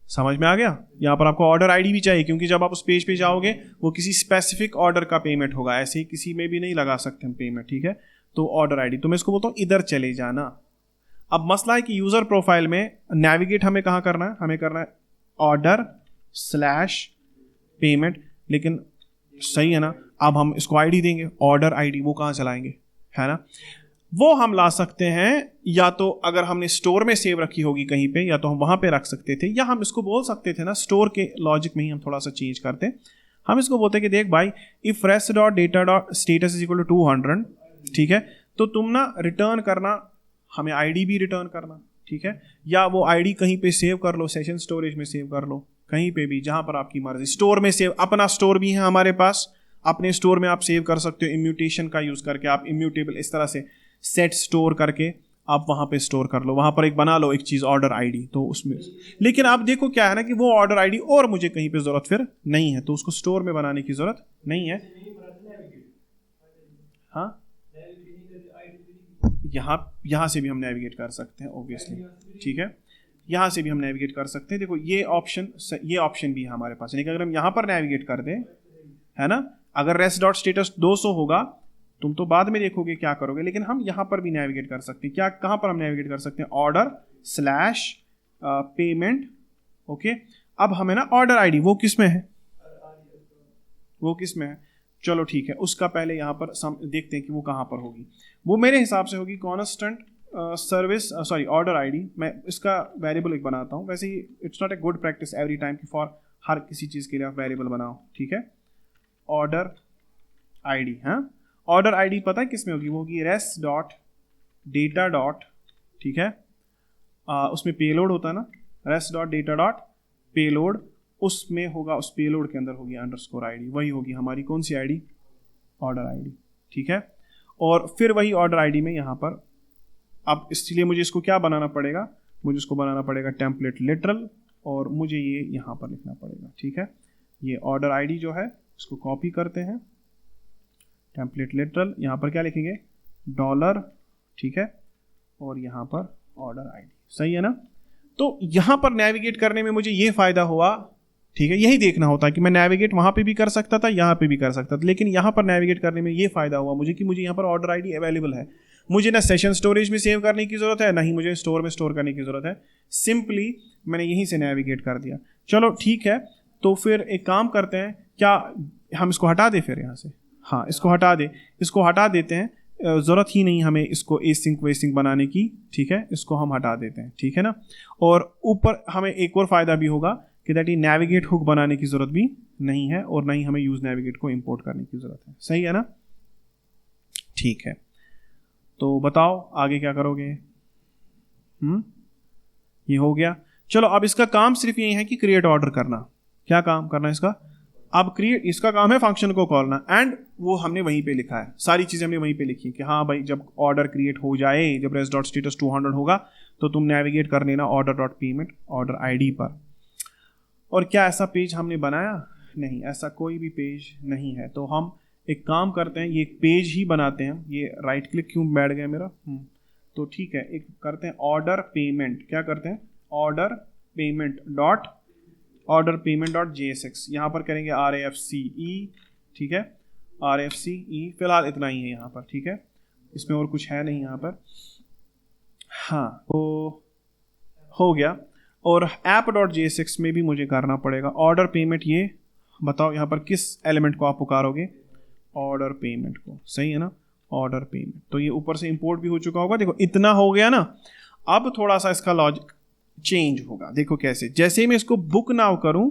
समझ में आ गया, यहाँ पर आपको ऑर्डर आईडी भी चाहिए, क्योंकि जब आप उस पेज पे जाओगे वो किसी स्पेसिफिक ऑर्डर का पेमेंट होगा, ऐसे ही किसी में भी नहीं लगा सकते हम पेमेंट, ठीक है, तो ऑर्डर आईडी, तो मैं इसको बोलता हूँ इधर चले जाना। अब मसला है कि यूजर प्रोफाइल में नेविगेट हमें कहाँ करना है, हमें करना है ऑर्डर स्लैश पेमेंट, लेकिन सही है ना, अब हम इसको आईडी देंगे, ऑर्डर आईडी, वो कहाँ चलाएंगे, है ना, वो हम ला सकते हैं, या तो अगर हमने स्टोर में सेव रखी होगी कहीं पे, या तो हम वहां पे रख सकते थे, या हम इसको बोल सकते थे ना, स्टोर के लॉजिक में ही हम थोड़ा सा चेंज करते, हम इसको बोलते कि देख भाई, if rest dot data dot status is equal to 200, ठीक है, तो तुम ना रिटर्न करना, हमें आईडी भी रिटर्न करना, ठीक है, या वो आईडी कहीं पे सेव कर लो, सेशन स्टोरेज में सेव कर लो, कहीं पे भी जहां पर आपकी मर्जी, स्टोर में सेव, अपना स्टोर भी है हमारे पास, अपने स्टोर में आप सेव कर सकते हो, इम्यूटेशन का यूज करके, आप इम्यूटेबल इस तरह से सेट स्टोर करके आप वहां पे स्टोर कर लो, वहां पर एक बना लो एक चीज ऑर्डर आईडी, तो उसमें, लेकिन आप देखो क्या है ना कि वो ऑर्डर आईडी और मुझे कहीं पे जरूरत फिर नहीं है, तो उसको स्टोर में बनाने की जरूरत नहीं है। हाँ, यहाँ से भी हम नेविगेट कर सकते हैं ऑब्वियसली, ठीक है, यहाँ से भी हम नेविगेट कर सकते हैं, देखो ये ऑप्शन भी है हमारे पास, लेकिन अगर हम यहाँ पर नेविगेट कर दें, है ना, अगर रेस्ट डॉट स्टेटस 200 होगा, तुम तो बाद में देखोगे क्या करोगे, लेकिन हम यहाँ पर भी नेविगेट कर सकते हैं, क्या, कहाँ पर हम नेविगेट कर सकते हैं, ऑर्डर स्लैश पेमेंट, ओके, अब हमें ना ऑर्डर आईडी वो किस में है, वो किस में है, चलो ठीक है, उसका पहले यहाँ पर देखते हैं कि वो कहाँ पर होगी, वो मेरे हिसाब से होगी constant service, sorry order ID, मैं इसका वेरिएबल एक बनाता हूँ, वैसे ही it's not a good practice every time कि फॉर हर किसी चीज़ के लिए आप वेरिएबल बनाओ, ठीक है, ऑर्डर आईडी, हाँ, ऑर्डर आईडी पता है किस में होगी, वो होगी रेस्ट डॉट डेटा डॉट, ठीक है, उसमें पेलोड होता है ना, rest dot data dot payload, उसमें होगा, उस पेलोड के अंदर होगी अंडरस्कोर आईडी, वही होगी हमारी कौन सी आईडी, ऑर्डर आईडी, ठीक है, और फिर वही ऑर्डर आईडी में यहाँ पर, अब इसलिए मुझे इसको क्या बनाना पड़ेगा, मुझे इसको बनाना पड़ेगा टेम्पलेट लिटरल, और मुझे ये यहाँ पर लिखना पड़ेगा, ठीक है, ये ऑर्डर आईडी जो है इसको कॉपी करते हैं, टेम्पलेट लिटरल, यहाँ पर क्या लिखेंगे, डॉलर, ठीक है, और यहाँ पर ऑर्डर आईडी, सही है ना, तो यहाँ पर नेविगेट करने में मुझे ये फायदा हुआ, ठीक है, यही देखना होता है कि मैं नेविगेट वहाँ पे भी कर सकता था, यहाँ पे भी कर सकता था, लेकिन यहाँ पर नेविगेट करने में ये फायदा हुआ मुझे कि मुझे यहाँ पर ऑर्डर आईडी अवेलेबल है, मुझे ना सेशन स्टोरेज में सेव करने की जरूरत है, ना ही मुझे स्टोर में स्टोर करने की जरूरत है, सिंपली मैंने यहीं से नेविगेट कर दिया। चलो ठीक है, तो फिर एक काम करते हैं, क्या हम इसको हटा दें फिर यहाँ से, हाँ इसको हटा दें, इसको हटा देते हैं, ज़रूरत ही नहीं हमें इसको एसिंक वेसिंक बनाने की, ठीक है, इसको हम हटा देते हैं, ठीक है ना, और ऊपर हमें एक और फ़ायदा भी होगा कि दैट ये नेविगेट हुक बनाने की ज़रूरत भी नहीं है, और ना ही हमें यूज़ नेविगेट को इंपोर्ट करने की ज़रूरत है, सही है ना, ठीक है, तो बताओ आगे क्या करोगे, ये हो गया। चलो अब इसका काम सिर्फ यही है कि क्रिएट ऑर्डर करना, क्या काम करना है इसका, अब क्रिएट इसका काम है फंक्शन को कॉल करना, एंड वो हमने वहीं पे लिखा है, सारी चीज़ें हमने वहीं पे लिखी कि हाँ भाई जब ऑर्डर क्रिएट हो जाए, जब रेस्ट डॉट स्टेटस 200 होगा तो तुम नेविगेट कर लेना order dot payment order ID पर। और क्या ऐसा पेज हमने बनाया? नहीं, ऐसा कोई भी पेज नहीं है। तो हम एक काम करते हैं, ये एक पेज ही बनाते हैं। ये राइट क्लिक क्यों बैठ गया मेरा? तो ठीक है, एक करते हैं ऑर्डर पेमेंट। क्या करते हैं? ऑर्डर पेमेंट डॉट JSX, यहाँ पर करेंगे RAFCE, ठीक है, RFCE, फिलहाल इतना ही है यहाँ पर, ठीक है, इसमें और कुछ है नहीं यहाँ पर। हाँ, तो हो गया। और ऐप डॉट JSX में भी मुझे करना पड़ेगा ऑर्डर पेमेंट। ये बताओ यहाँ पर किस एलिमेंट को आप पुकारोगे? ऑर्डर पेमेंट को, सही है ना, ऑर्डर पेमेंट। तो ये ऊपर से इंपोर्ट भी हो चुका होगा, देखो इतना हो गया ना। अब थोड़ा सा इसका लॉजिक चेंज होगा, देखो कैसे। जैसे ही मैं इसको बुक नाउ करूं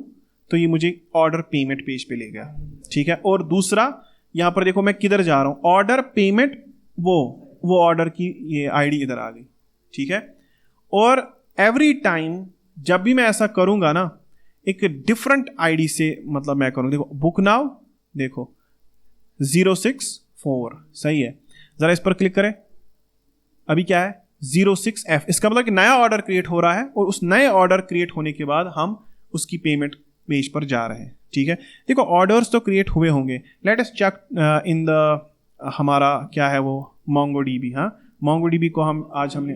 तो ये मुझे ऑर्डर पेमेंट पेज पे ले गया, ठीक है। और दूसरा यहां पर देखो मैं किधर जा रहा हूं, ऑर्डर पेमेंट, वो ऑर्डर की ये आईडी इधर आ गई, ठीक है। और एवरी टाइम जब भी मैं ऐसा करूंगा ना, एक डिफरेंट आईडी से मतलब मैं करूंगा। देखो बुक नाउ, देखो 064, सही है। जरा इस पर क्लिक करें, अभी क्या है 06F, इसका मतलब कि नया ऑर्डर क्रिएट हो रहा है, और उस नए ऑर्डर क्रिएट होने के बाद हम उसकी पेमेंट पेज पर जा रहे हैं, ठीक है। देखो ऑर्डर्स तो क्रिएट हुए होंगे, let us check in the हमारा क्या है वो MongoDB। हाँ, MongoDB को हम आज हमने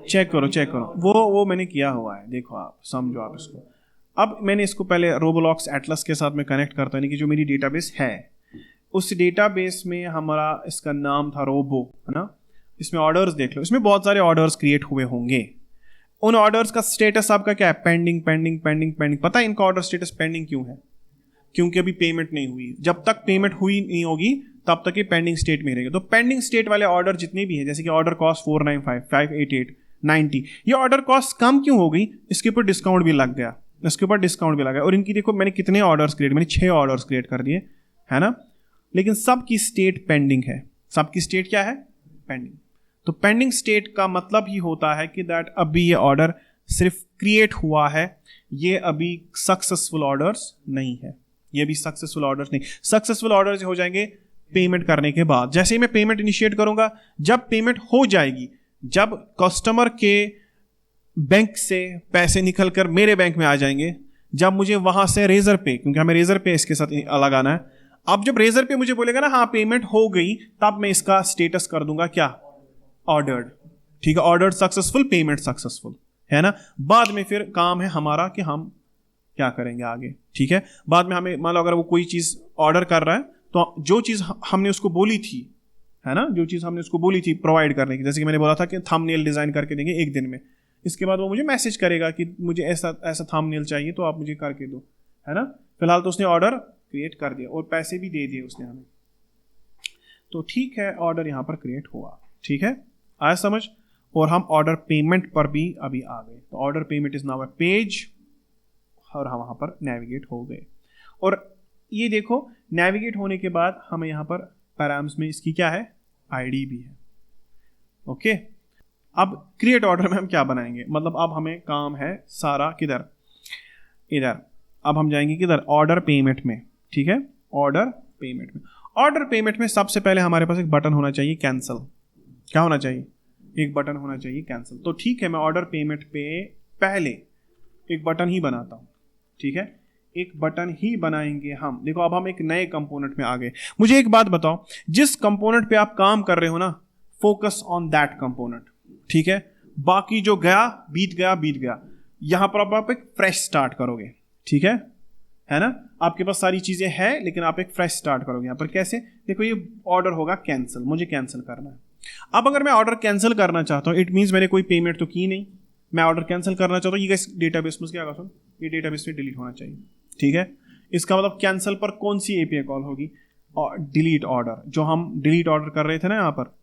चेक करो, वो मैंने किया हुआ है, देखो आप समझो आप इसको। अब मैंने इसको पहले रोबोलॉक्स एटलस के साथ में कनेक्ट करता हूँ, कि जो मेरी डेटाबेस है, उस डेटाबेस में हमारा इसका नाम था रोबो, है ना। इसमें ऑर्डर्स देख लो, इसमें बहुत सारे ऑर्डर्स क्रिएट हुए होंगे। उन ऑर्डर्स का स्टेटस आपका क्या है? Pending pending pending pending. पता है इनका ऑर्डर स्टेटस पेंडिंग क्यों है? क्योंकि अभी पेमेंट नहीं हुई। जब तक पेमेंट हुई नहीं होगी तब तक ये पेंडिंग स्टेट में रहेगा। तो पेंडिंग स्टेट वाले ऑर्डर जितने भी हैं, जैसे कि ऑर्डर कॉस्ट 495, 588, 90, ये ऑर्डर कॉस्ट कम क्यों हो गई? इसके ऊपर डिस्काउंट भी लग गया, और इनकी देखो मैंने कितने ऑर्डर्स क्रिएट, मैंने 6 ऑर्डर्स क्रिएट कर दिए, है ना। लेकिन सबकी स्टेट पेंडिंग है। सबकी स्टेट क्या है? पेंडिंग। तो पेंडिंग स्टेट का मतलब ही होता है कि दैट अभी ये ऑर्डर सिर्फ क्रिएट हुआ है, ये अभी सक्सेसफुल ऑर्डर्स नहीं है। ये भी सक्सेसफुल ऑर्डर्स नहीं। सक्सेसफुल ऑर्डर्स हो जाएंगे पेमेंट करने के बाद। जैसे ही मैं पेमेंट इनिशिएट करूंगा, जब पेमेंट हो जाएगी, जब कस्टमर के बैंक से पैसे निकल कर मेरे बैंक में आ जाएंगे, जब मुझे वहां से रेजर पे, क्योंकि हमें रेजर पे इसके साथ अलग आना है, अब जब रेजर पे मुझे बोलेगा ना हाँ पेमेंट हो गई, तब मैं इसका स्टेटस कर दूंगा क्या? ऑर्डर्ड, ठीक है, ऑर्डर्ड सक्सेसफुल, पेमेंट सक्सेसफुल, है ना। बाद में फिर काम है हमारा कि हम क्या करेंगे आगे, ठीक है। बाद में हमें मान लो अगर वो कोई चीज ऑर्डर कर रहा है, तो जो चीज हमने उसको बोली थी, है ना, जो चीज हमने उसको बोली थी प्रोवाइड करने की, जैसे कि मैंने बोला था कि थंबनेल डिजाइन करके देंगे 1 दिन में, इसके बाद वो मुझे मैसेज करेगा कि मुझे ऐसा थंबनेल चाहिए तो आप मुझे करके दो, है ना। फिलहाल तो उसने ऑर्डर क्रिएट कर दिया और पैसे भी दे दिए उसने हमें, तो ठीक है, ऑर्डर यहाँ पर क्रिएट हुआ, ठीक है, आया समझ। और हम ऑर्डर पेमेंट पर भी अभी आ गए। तो order payment is now a page, और हम वहां पर नेविगेट हो गए। और ये देखो नेविगेट होने के बाद हमें यहाँ पर पैराम्स में इसकी क्या है? आईडी भी है, ओके। अब क्रिएट ऑर्डर में हम क्या बनाएंगे, मतलब अब हमें काम है सारा किधर? इधर। अब हम जाएंगे किधर? ऑर्डर पेमेंट में, ठीक है, ऑर्डर पेमेंट में। ऑर्डर पेमेंट में सबसे पहले हमारे पास एक बटन होना चाहिए कैंसिल। क्या होना चाहिए? एक बटन होना चाहिए कैंसिल। तो ठीक है, मैं ऑर्डर पेमेंट पे पहले एक बटन ही बनाता हूं, ठीक है, एक बटन ही बनाएंगे हम। देखो अब हम एक नए कंपोनेंट में आ गए। मुझे एक बात बताओ, जिस कंपोनेंट पे आप काम कर रहे हो ना, फोकस ऑन दैट कंपोनेंट, ठीक है। बाकी जो गया बीत गया। यहां पर आप एक फ्रेश स्टार्ट करोगे, ठीक है ना। आपके पास सारी चीजें हैं लेकिन आप एक फ्रेश स्टार्ट करोगे। यहां पर कैसे? देखो ये ऑर्डर होगा कैंसिल, मुझे कैंसिल करना है। अब अगर मैं ऑर्डर कैंसिल करना चाहता हूं, इट मींस मैंने कोई पेमेंट तो की नहीं, मैं ऑर्डर कैंसिल करना चाहता हूं, ये डेटाबेस में क्या होगा? ये डेटाबेस में डिलीट होना चाहिए, ठीक है। इसका मतलब कैंसिल पर कौन सी एपीआई कॉल होगी? और डिलीट ऑर्डर, जो हम डिलीट ऑर्डर कर रहे थे ना, यहां पर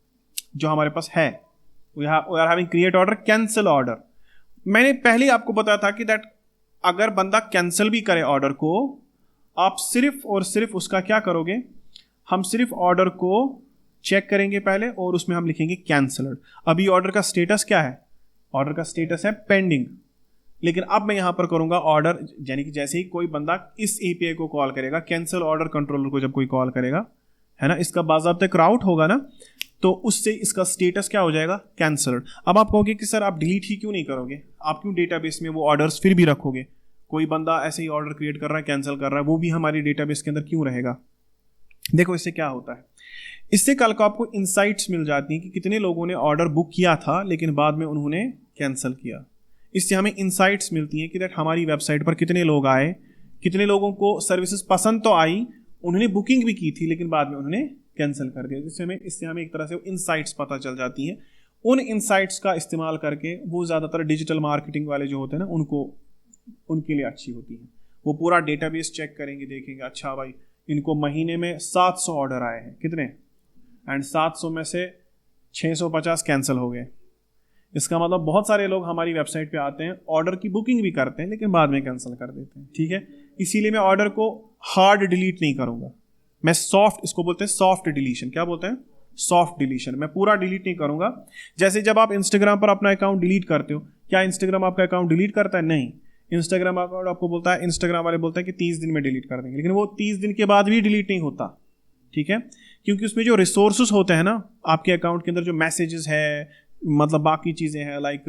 जो हमारे पास है, we are having create order cancel order. मैंने पहले आपको बताया था कि दैट अगर बंदा कैंसिल भी करे ऑर्डर को, आप सिर्फ और सिर्फ उसका क्या करोगे? हम सिर्फ ऑर्डर को चेक करेंगे पहले और उसमें हम लिखेंगे कैंसल्ड। अभी ऑर्डर का स्टेटस क्या है? ऑर्डर का स्टेटस है पेंडिंग। लेकिन अब मैं यहाँ पर करूँगा ऑर्डर, यानी कि जैसे ही कोई बंदा इस एपीआई को कॉल करेगा, कैंसिल ऑर्डर कंट्रोलर को जब कोई कॉल करेगा, है ना, इसका बाज़ाब्ता राउट होगा ना, तो उससे इसका स्टेटस क्या हो जाएगा, कैंसल्ड। अब आप कहोगे कि सर आप डिलीट ही क्यों नहीं करोगे, आप क्यों डेटाबेस में वो ऑर्डर्स फिर भी रखोगे, कोई बंदा ऐसे ही ऑर्डर क्रिएट कर रहा है, कैंसिल कर रहा है, वो भी हमारी डेटाबेस के अंदर क्यों रहेगा। देखो इससे क्या होता है, इससे कल को आपको इंसाइट्स मिल जाती हैं कि कितने लोगों ने ऑर्डर बुक किया था लेकिन बाद में उन्होंने कैंसिल किया। इससे हमें इंसाइट्स मिलती हैं कि दैट हमारी वेबसाइट पर कितने लोग आए, कितने लोगों को सर्विसेज पसंद तो आई, उन्होंने बुकिंग भी की थी लेकिन बाद में उन्होंने कैंसिल कर दिया। इससे हमें एक तरह से इंसाइट्स पता चल जाती हैं। उन इंसाइट्स का इस्तेमाल करके वो ज़्यादातर डिजिटल मार्केटिंग वाले जो होते हैं ना, उनके लिए अच्छी होती है। वो पूरा डेटाबेस चेक करेंगे, देखेंगे अच्छा भाई इनको महीने में 700 ऑर्डर आए हैं, कितने, एंड 700 में से 650 कैंसिल हो गए। इसका मतलब बहुत सारे लोग हमारी वेबसाइट पे आते हैं, ऑर्डर की बुकिंग भी करते हैं लेकिन बाद में कैंसिल कर देते हैं। ठीक है, इसीलिए मैं ऑर्डर को हार्ड डिलीट नहीं करूंगा, मैं सॉफ्ट, इसको बोलते हैं सॉफ्ट डिलीशन। क्या बोलते हैं, सॉफ्ट डिलीशन। मैं पूरा डिलीट नहीं करूंगा। जैसे जब आप इंस्टाग्राम पर अपना अकाउंट डिलीट करते हो, क्या इंस्टाग्राम आपका अकाउंट डिलीट करता है, नहीं। इंस्टाग्राम अकाउंट आपको बोलता है, इंस्टाग्राम वाले बोलते हैं कि 30 दिन में डिलीट कर देंगे, लेकिन वो 30 दिन के बाद भी डिलीट नहीं होता। ठीक है, क्योंकि उसमें जो रिसोर्सेज होते हैं ना आपके अकाउंट के अंदर, जो मैसेजेस है, मतलब बाकी चीज़ें हैं लाइक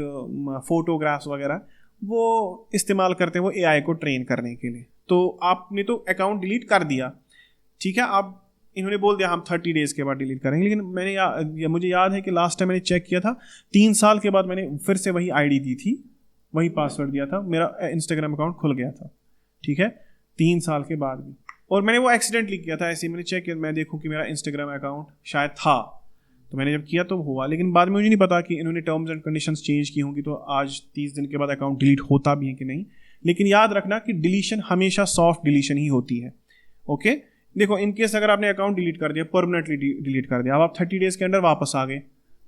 फोटोग्राफ्स वगैरह, वो इस्तेमाल करते हैं वो एआई को ट्रेन करने के लिए। तो आपने तो अकाउंट डिलीट कर दिया, ठीक है, अब इन्होंने बोल दिया हम 30 डेज़ के बाद डिलीट करेंगे, लेकिन मुझे याद है कि लास्ट टाइम मैंने चेक किया था 3 साल के बाद मैंने फिर से वही आईडी दी थी, वही पासवर्ड दिया था, मेरा इंस्टाग्राम अकाउंट खुल गया था। ठीक है, 3 साल के बाद भी। और मैंने वो एक्सीडेंटली किया था, ऐसे ही मैंने चेक किया, मैं देखूँ कि मेरा इंस्टाग्राम अकाउंट शायद था, तो मैंने जब किया तो हुआ, लेकिन बाद में मुझे नहीं पता कि इन्होंने टर्म्स एंड कंडीशंस चेंज की होंगी तो आज 30 दिन के बाद अकाउंट डिलीट होता भी है कि नहीं। लेकिन याद रखना कि डिलीशन हमेशा सॉफ्ट डिलीशन ही होती है। ओके, देखो इनकेस अगर आपने अकाउंट डिलीट कर दिया, परमानेंटली डिलीट कर दिया, अब आप 30 डेज़ के अंदर वापस आ गए,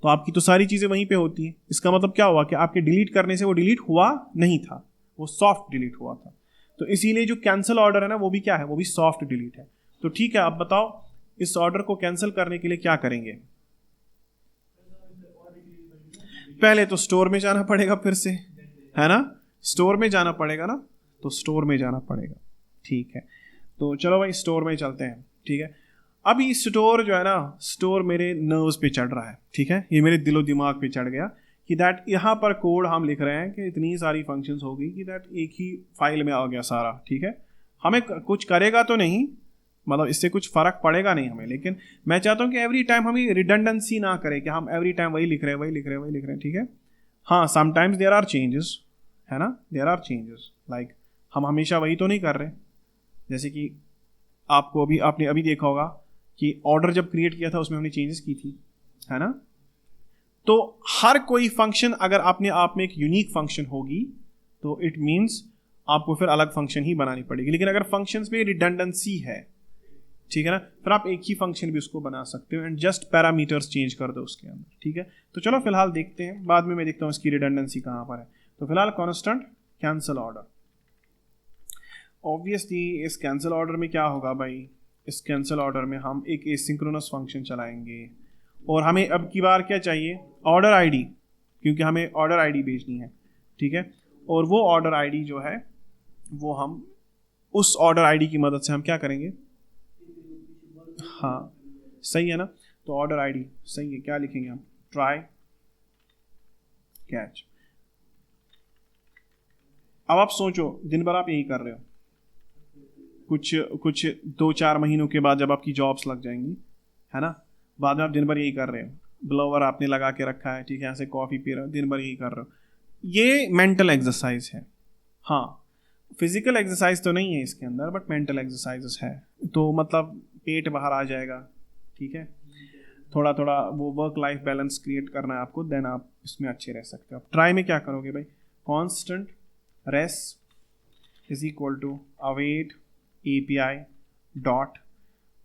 तो आपकी तो सारी चीज़ें वहीं पे होती हैं। इसका मतलब क्या हुआ कि आपके डिलीट करने से वो डिलीट हुआ नहीं था, वो सॉफ्ट डिलीट हुआ था। तो इसीलिए जो कैंसिल ऑर्डर है ना, वो भी क्या है, वो भी सॉफ्ट डिलीट है। तो ठीक है, अब बताओ इस ऑर्डर को कैंसिल करने के लिए क्या करेंगे। पहले तो स्टोर में जाना पड़ेगा फिर से, है ना, स्टोर में जाना पड़ेगा ना, तो स्टोर में जाना पड़ेगा। ठीक है, तो चलो भाई स्टोर में चलते हैं। ठीक है, अभी स्टोर जो है ना, स्टोर मेरे नर्व्स पे चढ़ रहा है। ठीक है, ये मेरे दिलो दिमाग पे चढ़ गया कि दैट यहाँ पर कोड हम लिख रहे हैं कि इतनी सारी फंक्शंस होगी कि दैट एक ही फाइल में आ गया सारा। ठीक है, हमें कुछ करेगा तो नहीं, मतलब इससे कुछ फ़र्क पड़ेगा नहीं हमें, लेकिन मैं चाहता हूँ कि एवरी टाइम हमें रिडंडेंसी ना करें कि हम एवरी टाइम वही लिख रहे हैं, वही लिख रहे हैं, वही लिख रहे हैं। ठीक है, हाँ समटाइम्स देयर आर चेंजेस, है ना, देयर आर चेंजेस, लाइक हम हमेशा वही तो नहीं कर रहे। जैसे कि आपने अभी देखा होगा कि ऑर्डर जब क्रिएट किया था उसमें हमने चेंजेस की थी, है ना। तो हर कोई फंक्शन अगर अपने आप में एक यूनिक फंक्शन होगी तो इट मीन्स आपको फिर अलग फंक्शन ही बनानी पड़ेगी। लेकिन अगर फंक्शंस में रिडंडेंसी है, ठीक है ना, फिर आप एक ही फंक्शन भी उसको बना सकते हो एंड जस्ट पैरामीटर्स चेंज कर दो उसके अंदर। ठीक है, तो चलो फिलहाल देखते हैं, बाद में मैं देखता हूँ इसकी रिडंडेंसी कहाँ पर है। तो फिलहाल कॉन्स्टेंट कैंसिल ऑर्डर, ऑब्वियसली इस कैंसिल ऑर्डर में क्या होगा भाई, इस कैंसिल ऑर्डर में हम एक एसिंक्रोनस फंक्शन चलाएंगे और हमें अब की बार क्या चाहिए, ऑर्डर आईडी, क्योंकि हमें ऑर्डर आईडी भेजनी है। ठीक है, और वो ऑर्डर आईडी जो है वो हम उस ऑर्डर आईडी की मदद से हम क्या करेंगे, हाँ सही है ना, तो ऑर्डर आईडी सही है, क्या लिखेंगे हम, ट्राई कैच। अब आप सोचो दिन भर आप यही कर रहे हो, कुछ 2-4 महीनों के बाद जब आपकी जॉब्स लग जाएंगी, है ना, बाद में आप दिन भर यही कर रहे हो, ब्लोवर आपने लगा के रखा है, ठीक है, यहाँ से कॉफ़ी पी रहे हो, दिन भर यही कर रहे हो, ये मेंटल एक्सरसाइज है। हाँ, फिजिकल एक्सरसाइज तो नहीं है इसके अंदर, बट मेंटल एक्सरसाइजेस है। तो मतलब पेट बाहर आ जाएगा, ठीक है, थोड़ा थोड़ा वो वर्क लाइफ बैलेंस क्रिएट करना है आपको, देन आप इसमें अच्छे रह सकते हो। ट्राई में क्या करोगे भाई, constant res is equal to await API dot,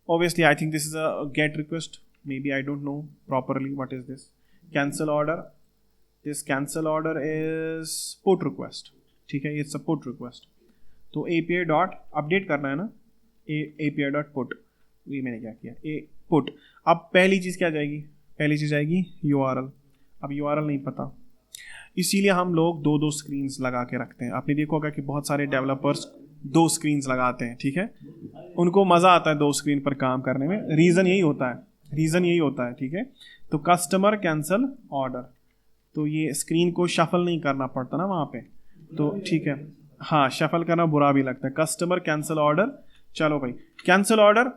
obviously I think this is a get request, maybe I don't know properly what is this, cancel order, this cancel order is put request, ठीक है, it's a put request, तो API dot update करना है ना, API dot put, ये मैंने क्या किया, put। अब पहली चीज़ क्या जाएगी, पहली चीज़ आएगी URL, अब URL नहीं पता, इसीलिए हम लोग दो दो स्क्रीन्स लगा के रखते हैं। आपने देखा होगा कि बहुत सारे डेवलपर्स दो स्क्रीन्स लगाते हैं, ठीक है, उनको मज़ा आता है दो स्क्रीन पर काम करने में। रीज़न यही होता है, ठीक है। तो कस्टमर कैंसल ऑर्डर, तो ये स्क्रीन को शफल नहीं करना पड़ता ना वहाँ पे, तो ठीक है। हाँ, शफल करना बुरा भी लगता है। कस्टमर कैंसल ऑर्डर, चलो भाई कैंसल ऑर्डर।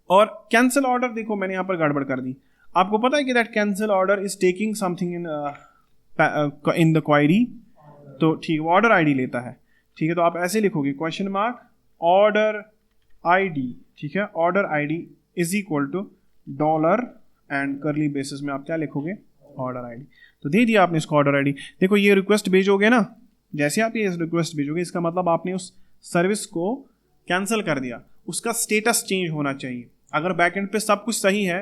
और कैंसल ऑर्डर देखो मैंने यहाँ पर गड़बड़ कर दी। आपको पता है कि that cancel order is taking something in the query, तो ठीक ऑर्डर आईडी लेता है, ठीक है। तो आप ऐसे लिखोगे क्वेश्चन मार्क ऑर्डर आईडी, ठीक है, order ID is equal to dollar and curly braces में आप क्या लिखोगे, ऑर्डर आईडी। तो दे दिया आपने इसको ऑर्डर आईडी। देखो ये रिक्वेस्ट भेजोगे ना, जैसे आप ये रिक्वेस्ट भेजोगे इसका मतलब आपने उस सर्विस को कैंसिल कर दिया, उसका स्टेटस चेंज होना चाहिए। अगर बैकएंड पे सब कुछ सही है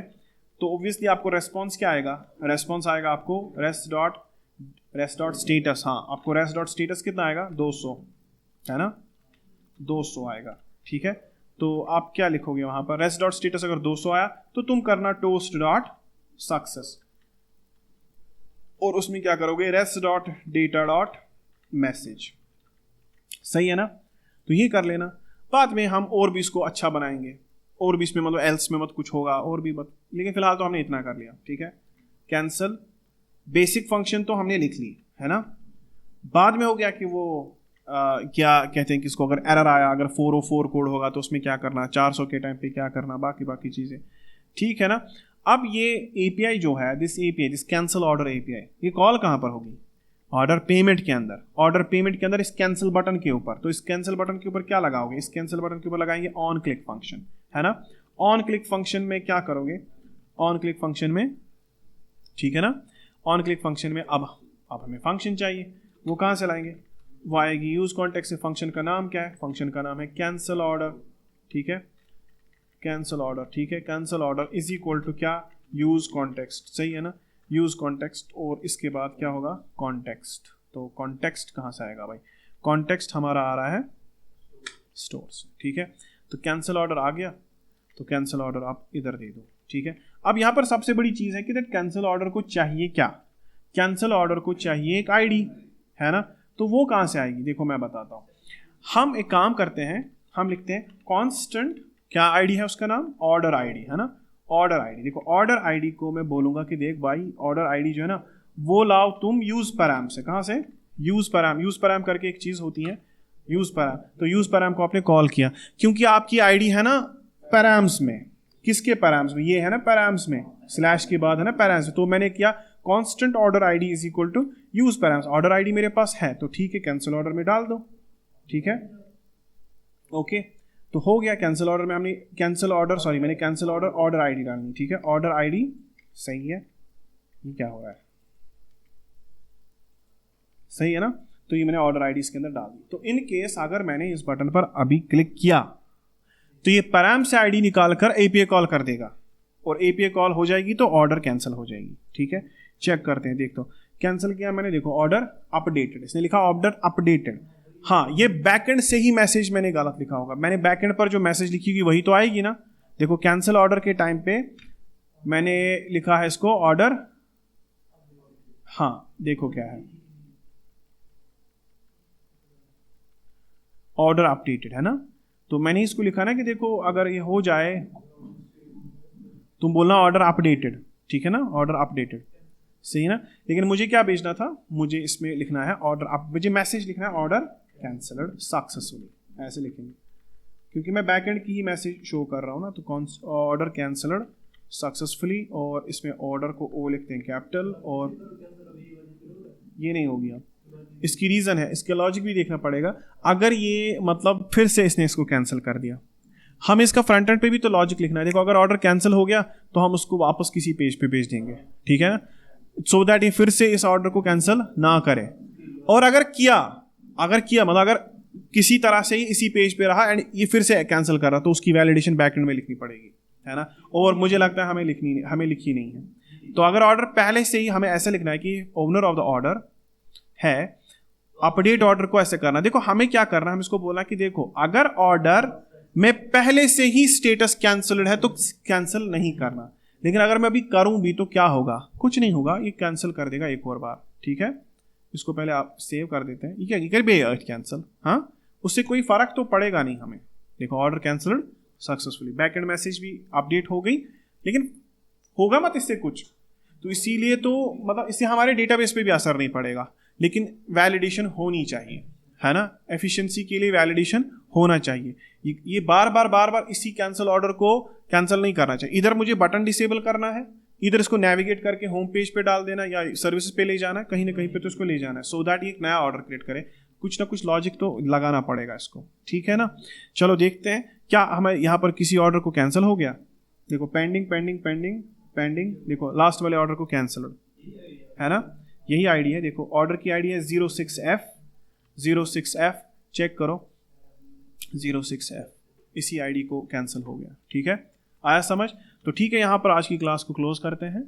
तो ऑब्वियसली आपको रेस्पॉन्स क्या आएगा, रेस्पॉन्स आएगा आपको रेस्ट डॉट स्टेटस। हाँ, आपको रेस्ट डॉट स्टेटस कितना आएगा, 200 है ना, 200 आएगा, ठीक है। तो आप क्या लिखोगे वहां पर, रेस्ट डॉट स्टेटस अगर 200 आया तो तुम करना टोस्ट डॉट सक्सेस, और उसमें क्या करोगे, rest dot data dot message, सही है ना। तो ये कर लेना, बाद में हम और भी इसको अच्छा बनाएंगे, और भी इसमें मतलब एल्स में मत कुछ होगा और भी मत, लेकिन फिलहाल तो हमने इतना कर लिया, ठीक है। कैंसल बेसिक फंक्शन तो हमने लिख ली है ना। बाद में हो गया कि वो क्या कहते हैं कि इसको अगर एरर आया, अगर 404 कोड होगा तो उसमें क्या करना, 400 के टाइम पे क्या करना, बाकी चीज़ें, ठीक है ना। अब ये एपीआई जो है, दिस कैंसल ऑर्डर एपीआई, ये कॉल कहाँ पर होगी, ऑर्डर पेमेंट के अंदर। ऑर्डर पेमेंट के अंदर इस कैंसिल बटन के ऊपर। तो इस कैंसिल बटन के ऊपर क्या लगाओगे, इस कैंसिल बटन के ऊपर लगाएंगे ऑन क्लिक फंक्शन, है ना। ऑन क्लिक फंक्शन में क्या करोगे, ऑन क्लिक फंक्शन में, ठीक है ना, ऑन क्लिक फंक्शन में अब हमें फंक्शन चाहिए, वो कहाँ से लाएंगे, वो आएगी यूज कॉन्टेक्स्ट से। फंक्शन का नाम क्या है, फंक्शन का नाम है कैंसिल ऑर्डर, ठीक है, कैंसिल ऑर्डर, ठीक है। Cancel order is equal to क्या, यूज कॉन्टेक्स्ट, सही है ना, यूज कॉन्टेक्स्ट, और इसके बाद क्या होगा, कॉन्टेक्स्ट। तो कॉन्टेक्स्ट कहाँ से आएगा भाई, कॉन्टेक्स्ट हमारा आ रहा है स्टोर से, ठीक है। तो कैंसिल ऑर्डर आ गया, तो कैंसिल ऑर्डर आप इधर दे दो, ठीक है। अब यहाँ पर सबसे बड़ी चीज़ है कि दैट कैंसिल ऑर्डर को चाहिए क्या, कैंसिल ऑर्डर को चाहिए एक आईडी, है ना। तो वो कहाँ से आएगी, देखो मैं बताता हूँ। हम एक काम करते हैं, हम लिखते हैं कांस्टेंट, क्या आईडी है उसका नाम, ऑर्डर आईडी, है ना, ऑर्डर आईडी। देखो ऑर्डर आईडी को मैं बोलूंगा कि देख भाई ऑर्डर आईडी जो है ना वो लाओ तुम यूज पैराम से। कहाँ से, यूज पैराम करके एक चीज होती है यूज पैराम। तो यूज पैराम को आपने कॉल किया, क्योंकि आपकी आईडी है ना पैराम्स में, किसके पैराम्स में, ये है ना पैराम्स में, स्लैश के बाद है ना पैराम्स में। तो मैंने किया constant order ID is equal to use params. Order ID मेरे पास है तो ठीक है, कैंसिल ऑर्डर में डाल दो, ठीक है, ओके। तो हो गया कैंसिल ऑर्डर में, हमने कैंसिल ऑर्डर, सॉरी मैंने कैंसिल ऑर्डर ऑर्डर आईडी डालनी, ठीक है, ऑर्डर आईडी, सही है। ये क्या हो रहा है, सही है ना। तो ये मैंने ऑर्डर आईडी इसके अंदर डाल दी। तो इन केस अगर मैंने इस बटन पर अभी क्लिक किया तो ये पैराम से आईडी निकालकर एपीआई कॉल कर देगा, और एपीआई कॉल हो जाएगी तो ऑर्डर कैंसिल हो जाएगी, ठीक है। चेक करते हैं, देख तो कैंसिल किया मैंने, देखो ऑर्डर अपडेटेड, इसने लिखा ऑर्डर अपडेटेड। हाँ, ये बैकएंड से ही मैसेज मैंने गलत लिखा होगा, मैंने बैकएंड पर जो मैसेज लिखी होगी वही तो आएगी ना। देखो कैंसिल ऑर्डर के टाइम पे मैंने लिखा है इसको ऑर्डर, हाँ देखो क्या है, ऑर्डर अपडेटेड, है ना। तो मैंने इसको लिखा ना कि देखो अगर ये हो जाए तुम बोलना ऑर्डर अपडेटेड, ठीक है ना, ऑर्डर अपडेटेड, सही ना। लेकिन मुझे क्या भेजना था, मुझे इसमें लिखना है ऑर्डर, मुझे मैसेज लिखना है ऑर्डर कैंसल्ड सक्सेसफुली, ऐसे लिखेंगे, क्योंकि मैं बैकएंड की ही मैसेज शो कर रहा हूँ ना। तो ऑर्डर कैंसल्ड सक्सेसफुली, और इसमें ऑर्डर को ओ लिखते हैं कैपिटल, और ये नहीं होगी। अब इसकी रीज़न है, इसका लॉजिक भी देखना पड़ेगा। अगर ये मतलब फिर से इसने इसको कैंसिल कर दिया, हम इसका फ्रंट एंड पे भी तो लॉजिक लिखना है। देखो अगर ऑर्डर कैंसिल हो गया तो हम उसको वापस किसी पेज पे भेज देंगे, ठीक है ना, सो दैट ये फिर से इस ऑर्डर को कैंसिल ना करे। और अगर किया मतलब अगर किसी तरह से ही इसी पेज पे रहा एंड ये फिर से कैंसिल कर रहा, तो उसकी वैलिडेशन बैकएंड में लिखनी पड़ेगी, है ना। और मुझे लगता है हमें लिखी नहीं है। तो अगर ऑर्डर पहले से ही हमें ऐसे लिखना है कि ओनर ऑफ द ऑर्डर है, अपडेट ऑर्डर को ऐसे करना। देखो हमें क्या करना है, हम इसको बोला कि देखो अगर ऑर्डर में पहले से ही स्टेटस कैंसल्ड है तो कैंसिल नहीं करना, लेकिन अगर मैं अभी करूँ भी तो क्या होगा, कुछ नहीं होगा, ये कैंसिल कर देगा एक और बार, ठीक है। इसको पहले आप सेव कर देते हैं, ये क्या कर भी कैंसिल, हाँ, उससे कोई फर्क तो पड़ेगा नहीं हमें। देखो order cancelled successfully, back and message भी अपडेट हो गई, लेकिन होगा मत इससे कुछ, तो इसीलिए तो मतलब इससे हमारे डेटाबेस पे भी असर नहीं पड़ेगा, लेकिन वैलिडेशन होनी चाहिए, है ना। एफिशिएंसी के लिए वैलिडेशन होना चाहिए। ये बार बार इसी कैंसिल ऑर्डर को कैंसिल नहीं करना चाहिए। इधर मुझे बटन डिसेबल करना है, इधर इसको नेविगेट करके होम पेज पे डाल देना या सर्विसेज पे ले जाना है, कहीं ना कहीं पे तो इसको ले जाना है, सो दैट ये एक नया ऑर्डर क्रिएट करे। कुछ ना कुछ लॉजिक तो लगाना पड़ेगा इसको, ठीक है ना। चलो देखते हैं क्या हमें यहाँ पर किसी ऑर्डर को कैंसिल हो गया। देखो पेंडिंग पेंडिंग पेंडिंग पेंडिंग, देखो लास्ट वाले ऑर्डर को कैंसिल, है ना, यही आईडी है। देखो ऑर्डर की आईडी है 06F, चेक करो 06F, इसी आईडी को कैंसिल हो गया, ठीक है। आया समझ? तो ठीक है, यहाँ पर आज की क्लास को क्लोज करते हैं।